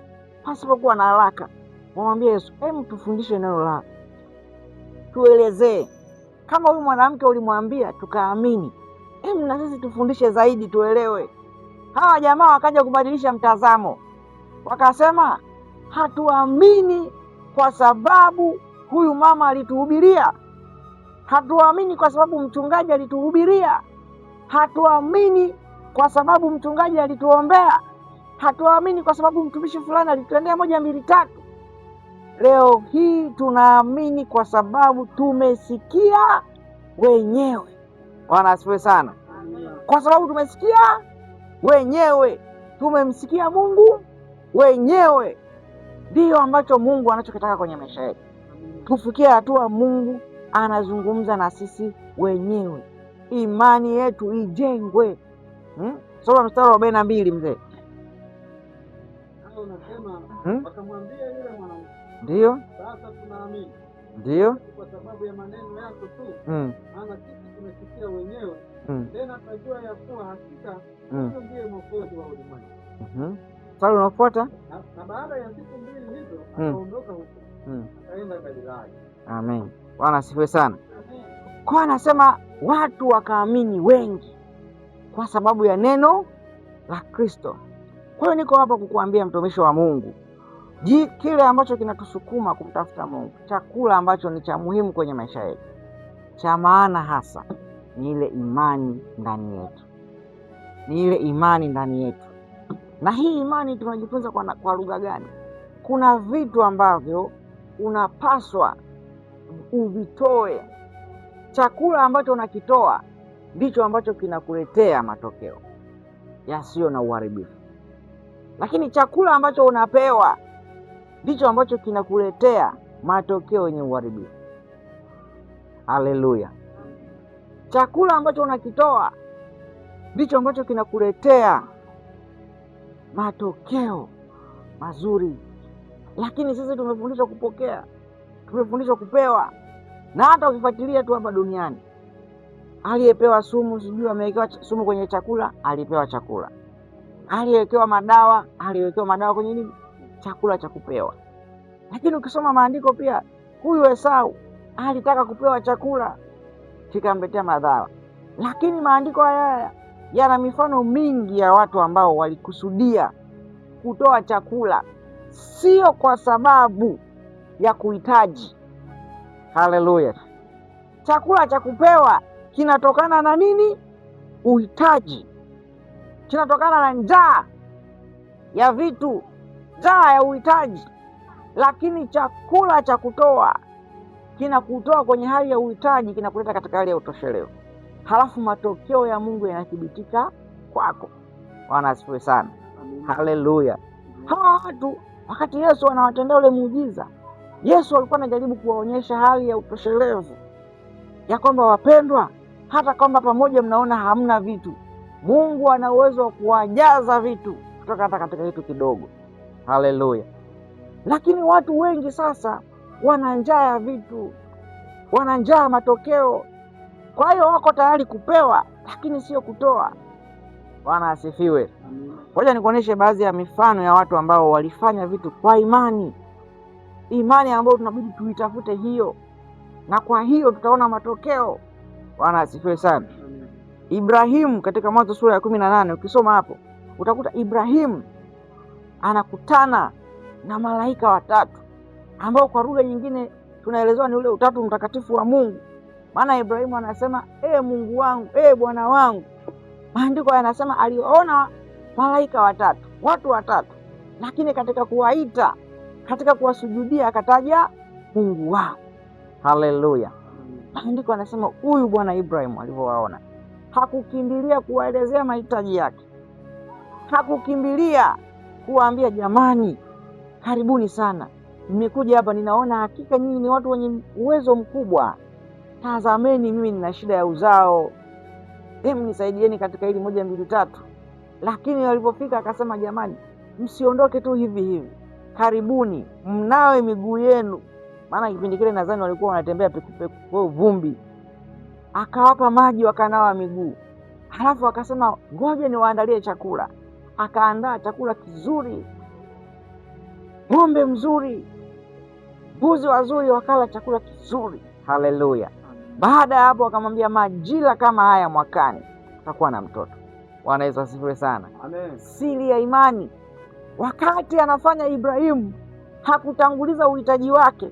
Speaker 2: pasipokuwa na haraka. Wamwambia Yesu, tufundishe neno lako, tuelezee. Kama huyu mwanamke ulimwambia tukaamini, na sisi tufundishe zaidi tuelewe. Hawa jamaa wakaja kubadilisha mtazamo, wakasema hatuamini kwa sababu huyu mama alituhubiria, hatuamini kwa sababu mchungaji alituhubiria, hatuamini kwa sababu mchungaji alituombea, hatuamini kwa sababu mtumishi fulani alitutendea 1, 2, 3. Leo hii tunaamini kwa sababu tumesikia wenyewe. Bwana asifiwe sana. Kwa sababu tumesikia wenyewe, tumemsikia Mungu wenyewe. Ndiyo ambacho Mungu anachokitaka kwenye maisha yetu, tufikie hatua Mungu anazungumza na sisi wenyewe, imani yetu ijengwe. Soma mstari wa 42 mzee.
Speaker 1: Hapo unasema wakamwambia yule mwanamke,
Speaker 2: ndio
Speaker 1: sasa tunaamini,
Speaker 2: ndio
Speaker 1: kwa sababu ya maneno yako tu, maana sisi tumesikia wenyewe, tena tunajua ya kuwa hakika huyo ndiye Mwokozi wa ulimwengu.
Speaker 2: Sasa unafuata.
Speaker 1: Na baada ya siku 2 hizo akaondoka huko, akaenda Galilaya.
Speaker 2: Amen. Bwana asifiwe sana. Kwa anasema watu wakaamini wengi kwa sababu ya neno la Kristo. Kwa hiyo niko hapa kukuambia mtumishi wa Mungu, kile ambacho kinatusukuma kumtafuta Mungu, chakula ambacho ni cha muhimu kwenye maisha yetu, cha maana hasa, ni ile imani ndani yetu, ni ile imani ndani yetu. Na hii imani tunajifunza kwa lugha gani? Kuna vitu ambavyo unapaswa uvitoe. Chakula ambacho unakitoa ndicho ambacho kinakuletea matokeo yasiyo na uharibifu, lakini chakula ambacho unapewa ndicho ambacho kinakuletea matokeo yenye uharibifu. Haleluya. Chakula ambacho unakitoa ndicho ambacho kinakuletea matokeo mazuri, lakini sisi tumefundishwa kupokea, tumefundishwa kupewa. Na hata ukifuatilia tu hapa duniani, aliyepewa sumu, sijui amewekewa sumu kwenye chakula, alipewa chakula. Aliyewekewa madawa, aliwekewa madawa kwenye nini? Chakula cha kupewa. Lakini ukisoma maandiko pia, huyu Esau alitaka kupewa chakula, kikamletea madhara. Lakini maandiko haya yana mifano mingi ya watu ambao walikusudia kutoa chakula sio kwa sababu ya kuhitaji. Haleluya. Chakula cha kupewa kinatokana na nini? Uhitaji. Kinatokana na njaa ya vitu, njaa ya uhitaji, lakini chakula cha kutoa kinakutoa kwenye hali ya uhitaji, kinakuleta katika hali ya utoshelevu, halafu matokeo ya Mungu yanathibitika kwako. Bwana asifiwe sana. Haleluya. Hawa watu wakati Yesu anawatendea ule muujiza, Yesu alikuwa anajaribu kuwaonyesha hali ya utoshelevu, ya kwamba wapendwa, hata kwamba pamoja mnaona hamna vitu, Mungu ana uwezo wa kuwajaza vitu kutoka hata katika kitu kidogo. Haleluya. Lakini watu wengi sasa wana njaa ya vitu, wana njaa matokeo. Kwa hiyo wako tayari kupewa, lakini sio kutoa. Bwana asifiwe. Ngoja nikuonyeshe baadhi ya mifano ya watu ambao walifanya vitu kwa imani, imani ambayo tunabidi tuitafute hiyo, na kwa hiyo tutaona matokeo. Bwana asifiwe sana. Ibrahimu katika Mwanzo sura ya 18, ukisoma hapo utakuta Ibrahimu anakutana na malaika watatu ambao kwa lugha nyingine tunaelezewa ni ule utatu mtakatifu wa Mungu. Maana Ibrahimu anasema Mungu wangu, Bwana wangu. Maandiko yanasema aliona malaika watatu, watu watatu, lakini katika kuwaita, katika kuwasujudia akataja Mungu wao. Haleluya. Maandiko yanasema huyu bwana Ibrahimu alivyowaona hakukimbilia kuwaelezea mahitaji yake, hakukimbilia kuwaambia jamani, karibuni sana, nimekuja hapa, ninaona hakika nyinyi ni watu wenye uwezo mkubwa, tazameni mimi nina shida ya uzao, nisaidieni katika hili 1 2 3. Lakini walipofika akasema jamani, msiondoke tu hivi hivi, karibuni mnawe miguu yenu. Maana kipindi kile nadhani walikuwa wanatembea pekupeku kwa vumbi. Akawapa maji wakanawa miguu, halafu akasema ngoja niwaandalie chakula. Akaandaa chakula kizuri, ng'ombe mzuri, mbuzi wazuri, wakala chakula kizuri. Haleluya. Baada ya hapo akamwambia majira kama haya mwakani utakuwa na mtoto. Bwana Yesu asifiwe sana.
Speaker 1: Amen.
Speaker 2: Siri ya imani. Wakati anafanya Ibrahimu hakutanguliza uhitaji wake,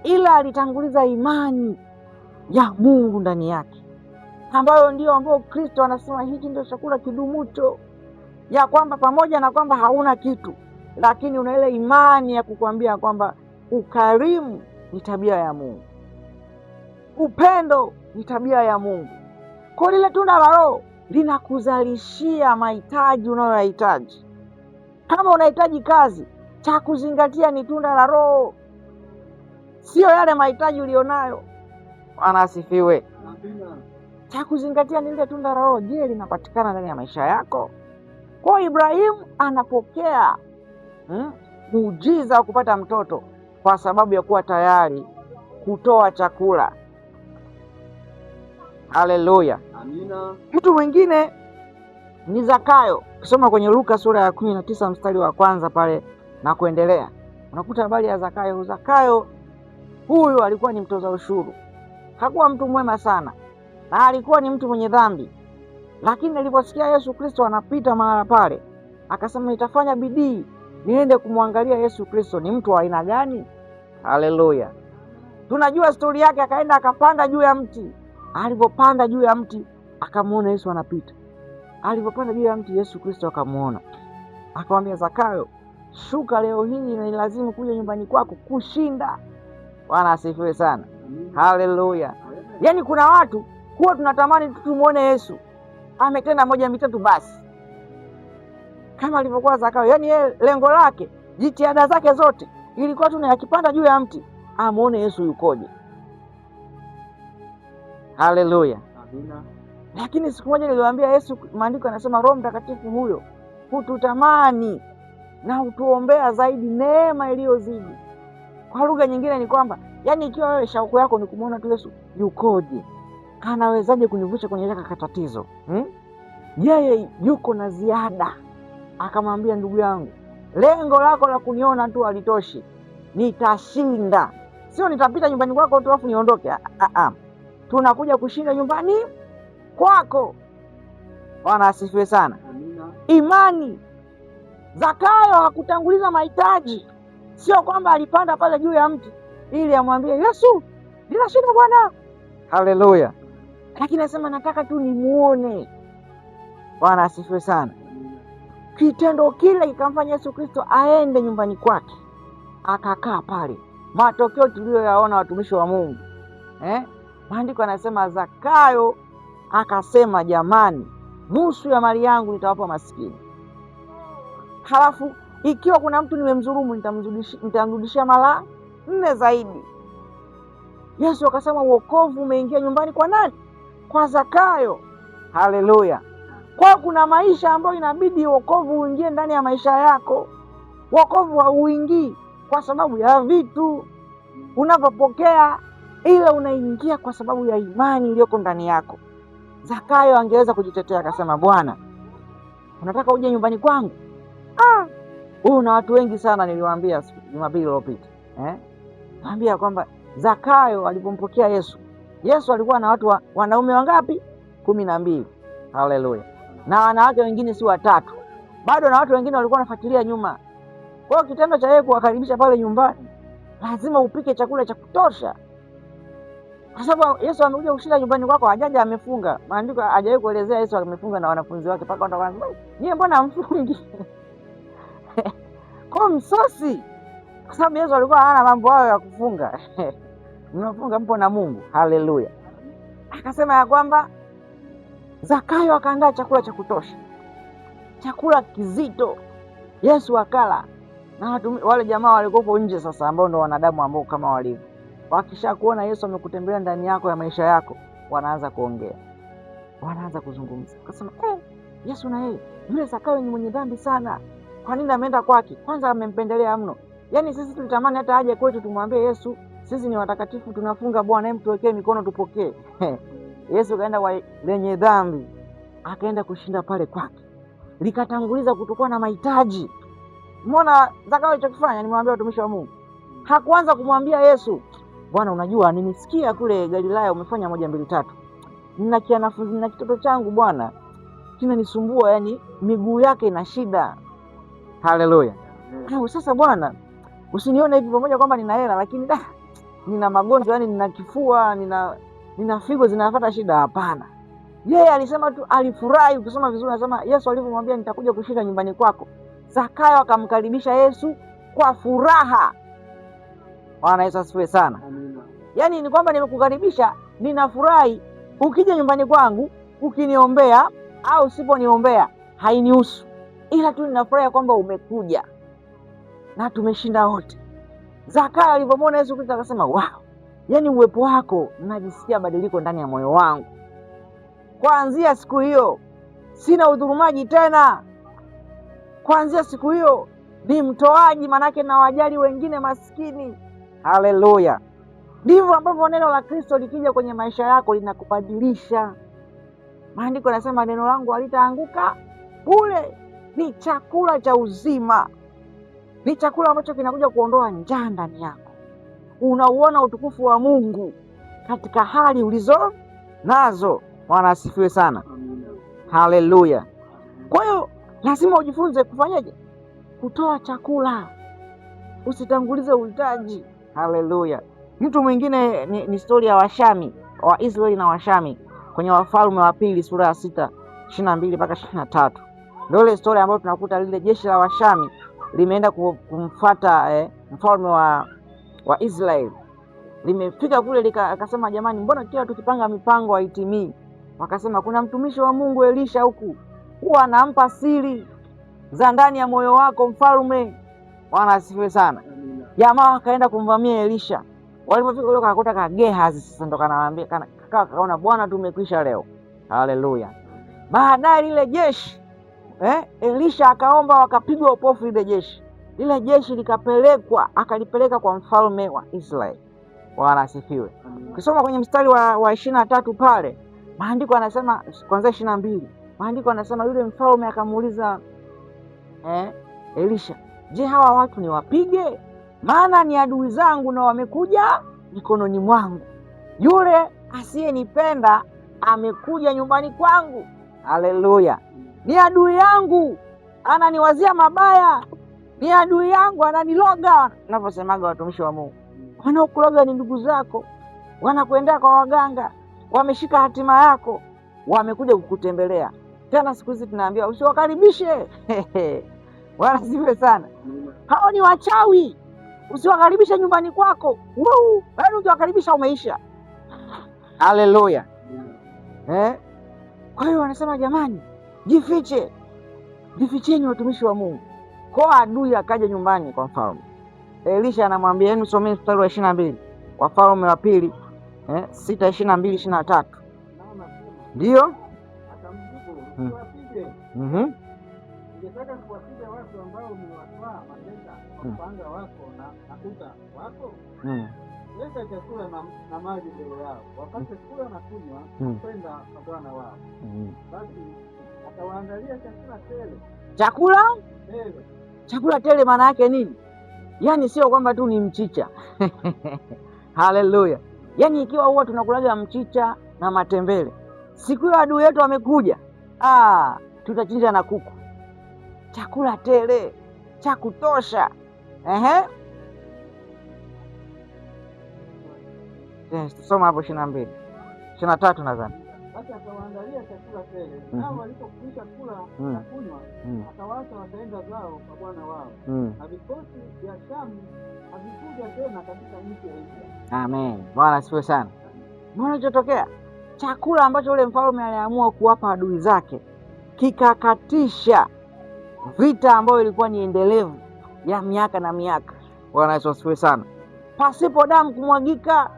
Speaker 2: ila alitanguliza imani ya Mungu ndani yake, ambayo ndio ambao Kristo anasema hiki ndio chakula kidumucho, ya kwamba pamoja na kwamba hauna kitu, lakini una ile imani ya kukwambia kwamba ukarimu ni tabia ya Mungu, upendo ni tabia ya Mungu. Kwa lile tunda la Roho linakuzalishia mahitaji unayohitaji. Kama unahitaji kazi, cha kuzingatia ni tunda la Roho, sio yale mahitaji ulionayo. Bwana asifiwe. Cha kuzingatia ni ile tunda la Roho. Je, linapatikana ndani ya maisha yako? Kwa Ibrahimu anapokea muujiza wa kupata mtoto kwa sababu ya kuwa tayari kutoa chakula. Haleluya.
Speaker 1: Amina.
Speaker 2: Mtu mwingine ni Zakayo. Ukisoma kwenye Luka sura ya 19 mstari wa 1 pale na kuendelea, unakuta habari ya Zakayo. Zakayo huyu alikuwa ni mtoza ushuru, hakuwa mtu mwema sana, na alikuwa ni mtu mwenye dhambi. Lakini aliposikia Yesu Kristo anapita mahala pale, akasema nitafanya bidii niende kumwangalia Yesu Kristo ni mtu wa aina gani. Haleluya. Tunajua stori yake. Akaenda akapanda juu ya mti. Alipopanda juu ya mti akamuona Yesu anapita. Alipopanda juu ya mti Yesu Kristo akamuona, akamwambia Zakayo, shuka leo hii na nilazimu kuja nyumbani kwako kushinda. Bwana asifiwe sana. Haleluya. Yaani kuna watu huwa tunatamani tumuone Yesu ametenda 1 2 3 basi, kama alivyokuwa Zakayo. Yaani yeye lengo lake, jitihada zake zote ilikuwa tu akipanda juu ya mti amuone Yesu yukoje. Haleluya.
Speaker 1: Amina.
Speaker 2: Lakini siku moja niliwaambia Yesu, maandiko yanasema Roho Mtakatifu huyo hututamani na hutuombea zaidi neema iliyozidi. Kwa lugha nyingine ni kwamba, yaani ikiwa wewe shauku yako ni kumuona tu Yesu yukoje, anawezaje kunivusha kwenye haka tatizo, yeye yuko na ziada. Akamwambia ndugu yangu, lengo lako la kuniona tu halitoshi, nitashinda. Sio nitapita nyumbani kwako tu afu niondoke. Tunakuja kushinda nyumbani kwako. Bwana asifiwe sana.
Speaker 1: Amina.
Speaker 2: Imani. Zakayo hakutanguliza mahitaji. Sio kwamba alipanda pale juu ya mti ili amwambie Yesu ninashinda Bwana. Haleluya. Lakini anasema nataka tu nimuone. Bwana asifiwe sana. Kitendo kile kikamfanya Yesu Kristo aende nyumbani kwake, akakaa pale. Matokeo tuliyoyaona watumishi wa Mungu, maandiko yanasema Zakayo akasema, jamani, nusu ya mali yangu nitawapa maskini. Halafu ikiwa kuna mtu nimemdhulumu nitamrudishia mara 4 zaidi. Yesu akasema wokovu umeingia nyumbani kwa nani? Kwa Zakayo. Haleluya. Kwa kuna maisha ambayo inabidi wokovu uingie ndani ya maisha yako. Wokovu hauingii kwa sababu ya vitu unavyopokea, ile unaingia kwa sababu ya imani iliyoko ndani yako. Zakayo angeweza kujitetea akasema, Bwana, unataka uje nyumbani kwangu? Na watu wengi sana niliwaambia Jumapili iliyopita. Naambia kwamba Zakayo alipompokea Yesu, Yesu alikuwa na watu wanaume wangapi? 12. Haleluya. Na wanawake wengine si 3. Bado na watu wengine walikuwa wanafuatilia nyuma. Kwa hiyo kitendo cha yeye kuwakaribisha pale nyumbani, lazima upike chakula cha kutosha. Kwa sababu Yesu amekuja kushinda nyumbani kwako, hajaja amefunga. Maandiko hajawahi kuelezea Yesu amefunga na wanafunzi wake mpaka watakwambia, "Nyie mbona hamfungi?" Kwa msosi. Kwa sababu Yesu alikuwa hana mambo hayo ya kufunga. Mnafunga mpo na Mungu. Haleluya. Akasema ya kwamba Zakayo akaandaa chakula cha kutosha, chakula kizito. Yesu akala, na wale jamaa walikuwa nje sasa, ambao ndo wanadamu ambao kama walivyo, wakisha kuona Yesu amekutembelea ndani yako ya maisha yako, wanaanza kuongea, wanaanza kuzungumza. Akasema Yesu na yeye yule Zakayo ni mwenye dhambi sana, kwa nini ameenda kwake? Kwanza amempendelea mno. Yaani sisi tulitamani hata aje kwetu tumwambie Yesu, sisi ni watakatifu, tunafunga Bwana, hem tuwekee mikono tupokee. Yesu kaenda kwa lenye dhambi, akaenda kushinda pale kwake, likatanguliza kutokuwa na mahitaji. Umeona Zakayo alichokifanya? Nimwambia watumishi wa Mungu, hakuanza kumwambia Yesu, Bwana, unajua nimesikia kule Galilaya umefanya 1 2 3. Nina kianafunzi na kitoto changu Bwana, kinanisumbua, yani miguu yake ina shida. Haleluya. Sasa Bwana, usinione hivi pamoja kwamba nina hela, lakini nina magonjwa, yani nina kifua, nina figo zinafuata shida. Hapana. Yeye alisema tu, alifurahi. Ukisoma vizuri anasema Yesu alipomwambia nitakuja kushinda nyumbani kwako, Zakayo akamkaribisha Yesu kwa furaha. Bwana Yesu asifiwe sana. Amina. Yaani ni kwamba nimekukaribisha, ninafurahi. Ukija nyumbani kwangu, ukiniombea au usiponiombea hainihusu, ila tu ninafurahi kwamba umekuja na tumeshinda wote. Zakayo alipomwona Yesu Kristo akasema, wow, yaani uwepo wako najisikia badiliko ndani ya moyo wangu. Kuanzia siku hiyo sina udhulumaji tena. Kuanzia siku hiyo ni mtoaji, manake na wajali wengine maskini. Haleluya. Ndivyo ambavyo neno la Kristo likija kwenye maisha yako linakubadilisha. Maandiko yanasema neno langu halitaanguka bure. Ni chakula cha uzima. Ni chakula ambacho kinakuja kuondoa njaa ndani yako. Unauona utukufu wa Mungu katika hali ulizo nazo. Bwana asifiwe sana. Haleluya. Kwa hiyo lazima ujifunze kufanyaje? Kutoa chakula. Usitangulize uhitaji. Haleluya. Mtu mwingine ni story ya Washami, wa Israeli na Washami kwenye Wafalme wa Pili sura ya 6, 22 mpaka 23. Ndio ile story ambayo tunakuta lile jeshi la Washami limeenda kumfuata mfalme wa Israeli. Limefika kule akasema, jamani, mbona kila tukipanga mipango haitimii? Wakasema kuna mtumishi wa Mungu Elisha huku, huwa anampa siri za ndani ya moyo wako mfalme. Bwana asifiwe sana. Jamaa akaenda kumvamia Elisha. Walipofika huyo akakuta ka Gehazi, sasa ndo kanawaambia kaona, Bwana tumekwisha leo. Haleluya. Baadaye lile jeshi Elisha akaomba, wakapigwa upofu lile jeshi. Lile jeshi akalipeleka kwa mfalme wa Israeli. Bwana asifiwe. Ukisoma kwenye mstari wa 23 pale, maandiko anasema kuanzia 22. Maandiko anasema yule mfalme akamuuliza Elisha, je, hawa watu niwapige? Maana ni adui zangu na wamekuja mikononi mwangu. Yule asiyenipenda amekuja nyumbani kwangu. Haleluya. Ni adui yangu, ananiwazia mabaya. Ni adui yangu, ananiloga. Ninavyosemaga watumishi wa Mungu, wanaokuloga ni ndugu zako, wanakuendea kwa waganga, wameshika hatima yako, wamekuja kukutembelea. Tena siku hizi tunaambiwa usiwakaribishe. Bwana sifiwe sana. Hao ni wachawi, usiwakaribishe nyumbani kwako. Yaani ukiwakaribisha umeisha. Haleluya. Kwa hiyo wanasema jamani, jifiche, jificheni watumishi wa Mungu. Kwa adui akaja nyumbani kwa mfalme, Elisha anamwambia, hebu someni mstari wa 22 Wafalme wa pili 6:22-23. Ndio
Speaker 1: ningetaka kuwapiga watu ambao umewatwaa mateka kwa upanga wako na mafuta wako. Leta chakula na maji mbele yao, wapate kula na kunywa, kwenda kwa bwana wao. Basi akawaandalia chakula tele.
Speaker 2: Chakula tele maana yake nini? Yaani sio kwamba tu ni mchicha. Haleluya. Yaani ikiwa huwa tunakulaga mchicha na matembele, siku hiyo adui yetu amekuja, tutachinja na kuku. Chakula tele cha kutosha. Soma hapo 22, 23 nadhani.
Speaker 1: Basi akawaandalia chakula tele, nao walipokwisha kula na kunywa, akawaacha wakaenda zao kwa bwana wao. Na vikosi vya Shamu havikuja tena katika nchi ya Israeli.
Speaker 2: Amen. Bwana asifiwe sana. Mbona kilichotokea? Chakula ambacho ule mfalme aliamua kuwapa adui zake kikakatisha vita ambayo ilikuwa ni endelevu ya miaka na miaka. Bwana asifiwe sana. Pasipo damu kumwagika,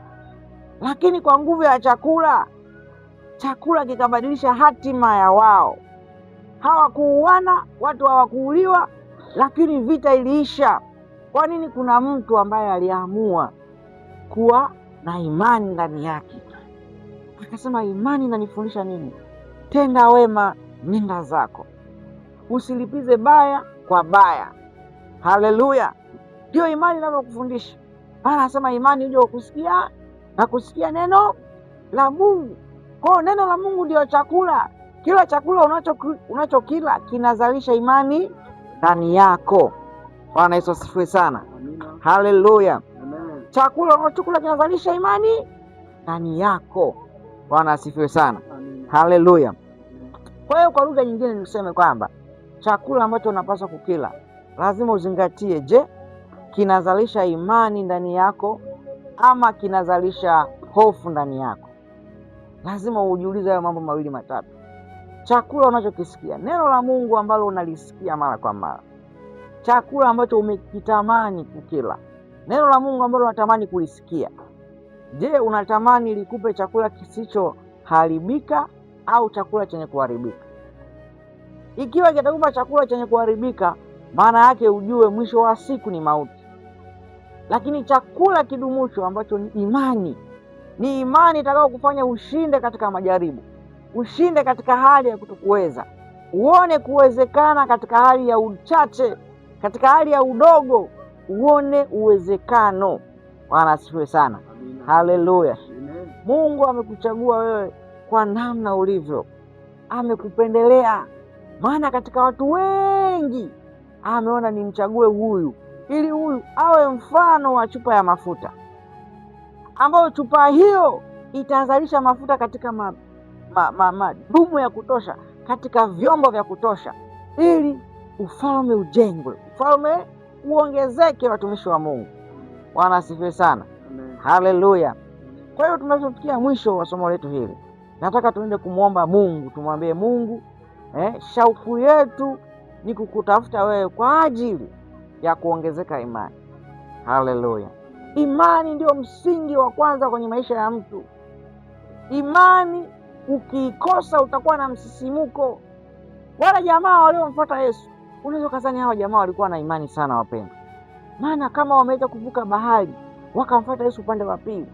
Speaker 2: lakini kwa nguvu ya chakula kikabadilisha hatima ya wao. Hawakuuana, watu hawakuuliwa, lakini vita iliisha. Kwa nini? Kuna mtu ambaye aliamua kuwa na imani ndani yake. Akasema, imani inanifundisha nini? Tenda wema, nenda zako, usilipize baya kwa baya. Haleluya. Ndio imani inavyokufundisha. Anasema imani ndio kusikia na kusikia neno la Mungu. Kwa neno la Mungu ndio chakula. Kila chakula unachokila kinazalisha imani ndani yako. Bwana Yesu asifiwe sana. Haleluya. Chakula unachokula kinazalisha imani ndani yako. Bwana asifiwe sana. Haleluya. Kwa hiyo kwa lugha nyingine niseme kwamba chakula ambacho unapaswa kukila lazima uzingatie, je, kinazalisha imani ndani yako ama kinazalisha hofu ndani yako? Lazima ujiulize hayo mambo mawili matatu. Chakula unachokisikia, neno la Mungu ambalo unalisikia mara kwa mara, chakula ambacho umekitamani kukila, neno la Mungu ambalo unatamani kulisikia, je, unatamani likupe chakula kisichoharibika au chakula chenye kuharibika? Ikiwa kitakupa chakula chenye kuharibika, maana yake ujue mwisho wa siku ni mauti. Lakini chakula kidumucho ambacho ni imani itakao kufanya ushinde katika majaribu, ushinde katika hali ya kutokuweza, uone kuwezekana katika hali ya uchache, katika hali ya udogo uone uwezekano. Bwana asifiwe sana. Haleluya. Mungu amekuchagua wewe kwa namna ulivyo, amekupendelea. Maana katika watu wengi ameona nimchague huyu, ili huyu awe mfano wa chupa ya mafuta, ambayo chupa hiyo itazalisha mafuta katika madumu ya kutosha, katika vyombo vya kutosha, ili ufalme ujengwe, ufalme uongezeke, watumishi wa Mungu. Bwana asifiwe sana. Haleluya. Kwa hiyo tunapofikia mwisho wa somo letu hili, nataka tuende kumwomba Mungu, tumwambie Mungu, shauku yetu ni kukutafuta wewe kwa ajili ya kuongezeka imani. Haleluya. Imani ndio msingi wa kwanza kwenye maisha ya mtu. Imani ukiikosa utakuwa na msisimuko. Wale jamaa waliomfuata Yesu, unaweza kuzani hawa jamaa walikuwa na imani sana, wapendwa. Maana kama wameweza kuvuka bahari wakamfuata Yesu upande wa pili,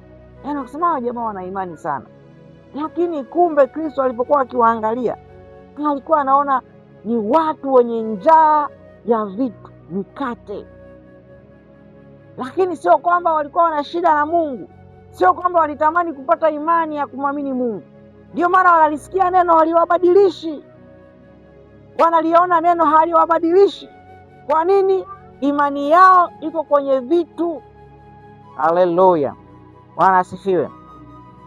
Speaker 2: yaani wakisema hawa jamaa wana imani sana. Lakini kumbe Kristo alipokuwa akiwaangalia, alikuwa anaona ni watu wenye njaa ya vitu, mikate. Lakini sio kwamba walikuwa wana shida na Mungu, sio kwamba walitamani kupata imani ya kumwamini Mungu. Ndio maana wanalisikia neno haliwabadilishi, wanaliona neno haliwabadilishi. Kwa nini? Imani yao iko kwenye vitu. Haleluya. Bwana asifiwe.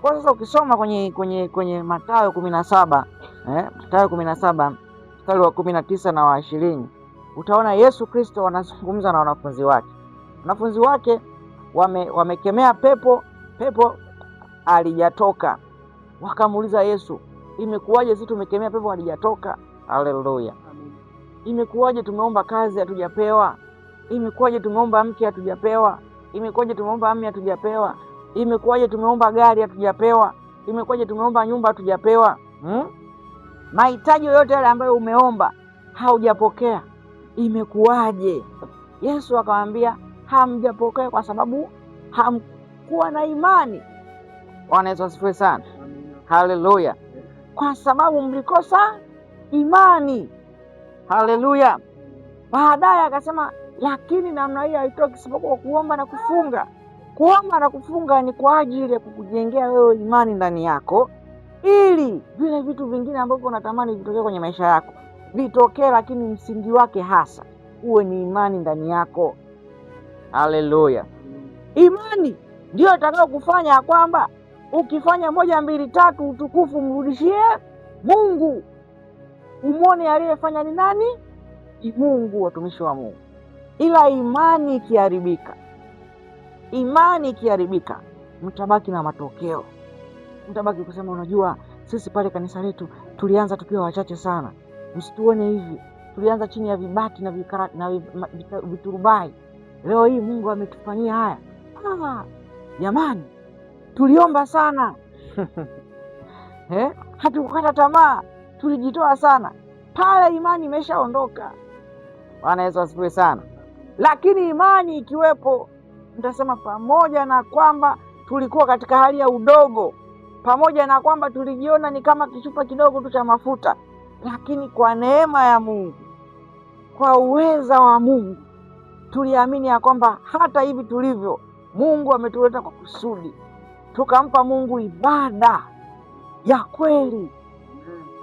Speaker 2: Kwa sasa ukisoma kwenye Mathayo 17 Mathayo 17 mstari wa 19 na wa 20, utaona Yesu Kristo anazungumza na wanafunzi wake. Wanafunzi wake wamekemea pepo alijatoka. Wakamuuliza Yesu, imekuwaje sisi tumekemea pepo alijatoka? Haleluya. Imekuwaje tumeomba kazi hatujapewa? Imekuwaje tumeomba mke hatujapewa? Imekuwaje tumeomba mume hatujapewa? Imekuwaje tumeomba gari hatujapewa? Imekuwaje tumeomba nyumba hatujapewa? Mahitaji yoyote yale ambayo umeomba haujapokea, imekuwaje? Yesu akamwambia, hamjapokea kwa sababu hamkuwa na imani. Bwana Yesu asifiwe sana. Haleluya. Kwa sababu mlikosa imani. Haleluya. Baadaye akasema, lakini namna hii haitoki isipokuwa kuomba na kufunga. Kuomba na kufunga ni kwa ajili ya kukujengea wewe imani ndani yako, ili vile vitu vingine ambavyo unatamani vitokee kwenye maisha yako vitokee, lakini msingi wake hasa uwe ni imani ndani yako. Haleluya. Imani ndio itakao kufanya kwamba ukifanya 1, 2, 3 utukufu mrudishie Mungu. Umwone aliyefanya ni nani? Ni Mungu, watumishi wa Mungu. Ila imani ikiharibika, mtabaki na matokeo. Mtabaki kusema, unajua sisi pale kanisa letu tulianza tukiwa wachache sana, msituone hivi, tulianza chini ya vibati na viturubai, leo hii Mungu ametufanyia haya. Jamani, tuliomba sana hatukukata tamaa, tulijitoa sana. Pale imani imeshaondoka. Bwana Yesu asifiwe sana. Lakini imani ikiwepo, mtasema pamoja na kwamba tulikuwa katika hali ya udogo, pamoja na kwamba tulijiona ni kama kichupa kidogo tu cha mafuta, lakini kwa neema ya Mungu, kwa uweza wa Mungu, tuliamini ya kwamba hata hivi tulivyo, Mungu ametuleta kwa kusudi. Tukampa Mungu ibada ya kweli,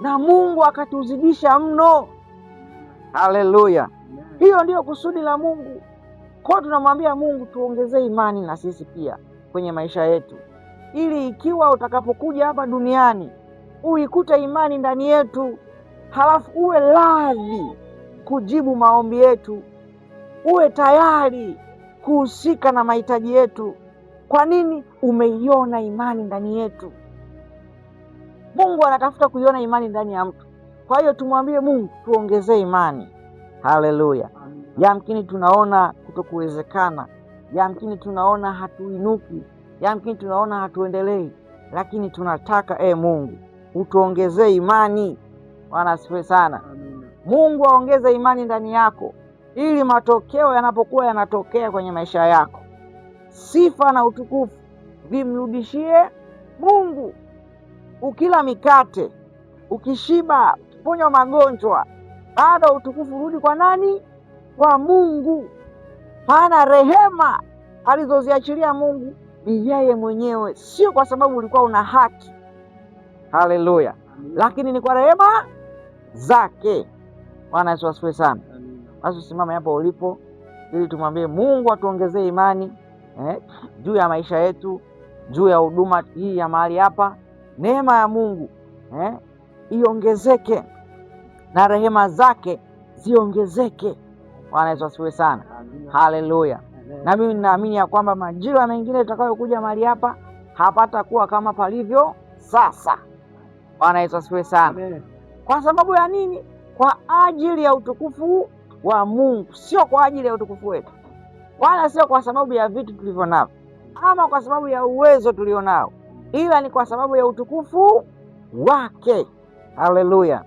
Speaker 2: na Mungu akatuzidisha mno. Haleluya. Hiyo ndio kusudi la Mungu. Kwa tunamwambia Mungu tuongezee imani na sisi pia kwenye maisha yetu, ili ikiwa utakapokuja hapa duniani uikute imani ndani yetu, halafu uwe radhi kujibu maombi yetu, uwe tayari kuhusika na mahitaji yetu. Kwa nini? Umeiona imani ndani yetu. Mungu anatafuta kuiona imani ndani ya mtu. Kwa hiyo tumwambie Mungu tuongezee imani. Haleluya. Yamkini tunaona kutokuwezekana, yamkini tunaona hatuinuki, yamkini tunaona hatuendelei, lakini tunataka Mungu utuongezee imani. Bwana asifiwe sana. Mungu aongeze imani ndani yako, ili matokeo yanapokuwa yanatokea kwenye maisha yako, sifa na utukufu vimrudishie Mungu. Ukila mikate, ukishiba, ukiponywa magonjwa, bado utukufu rudi kwa nani? Kwa Mungu. Maana rehema alizoziachilia Mungu ni yeye mwenyewe, sio kwa sababu ulikuwa una haki. Haleluya. Lakini ni kwa rehema zake. Bwana Yesu asifiwe sana. Basi usimame hapo ulipo, ili tumwambie Mungu atuongezee imani juu ya maisha yetu, juu ya huduma hii ya mahali hapa. Neema ya Mungu iongezeke na rehema zake ziongezeke. Bwana Yesu asifiwe sana. Haleluya. Na mimi ninaamini ya kwamba majira mengine tutakayokuja mahali hapa hapata kuwa kama palivyo sasa. Bwana Yesu asifiwe sana. Kwa sababu ya nini? Kwa ajili ya utukufu wa Mungu, sio kwa ajili ya utukufu wetu, wala sio kwa sababu ya vitu tulivyo navyo ama kwa sababu ya uwezo tulionao, ila ni kwa sababu ya utukufu wake. Haleluya.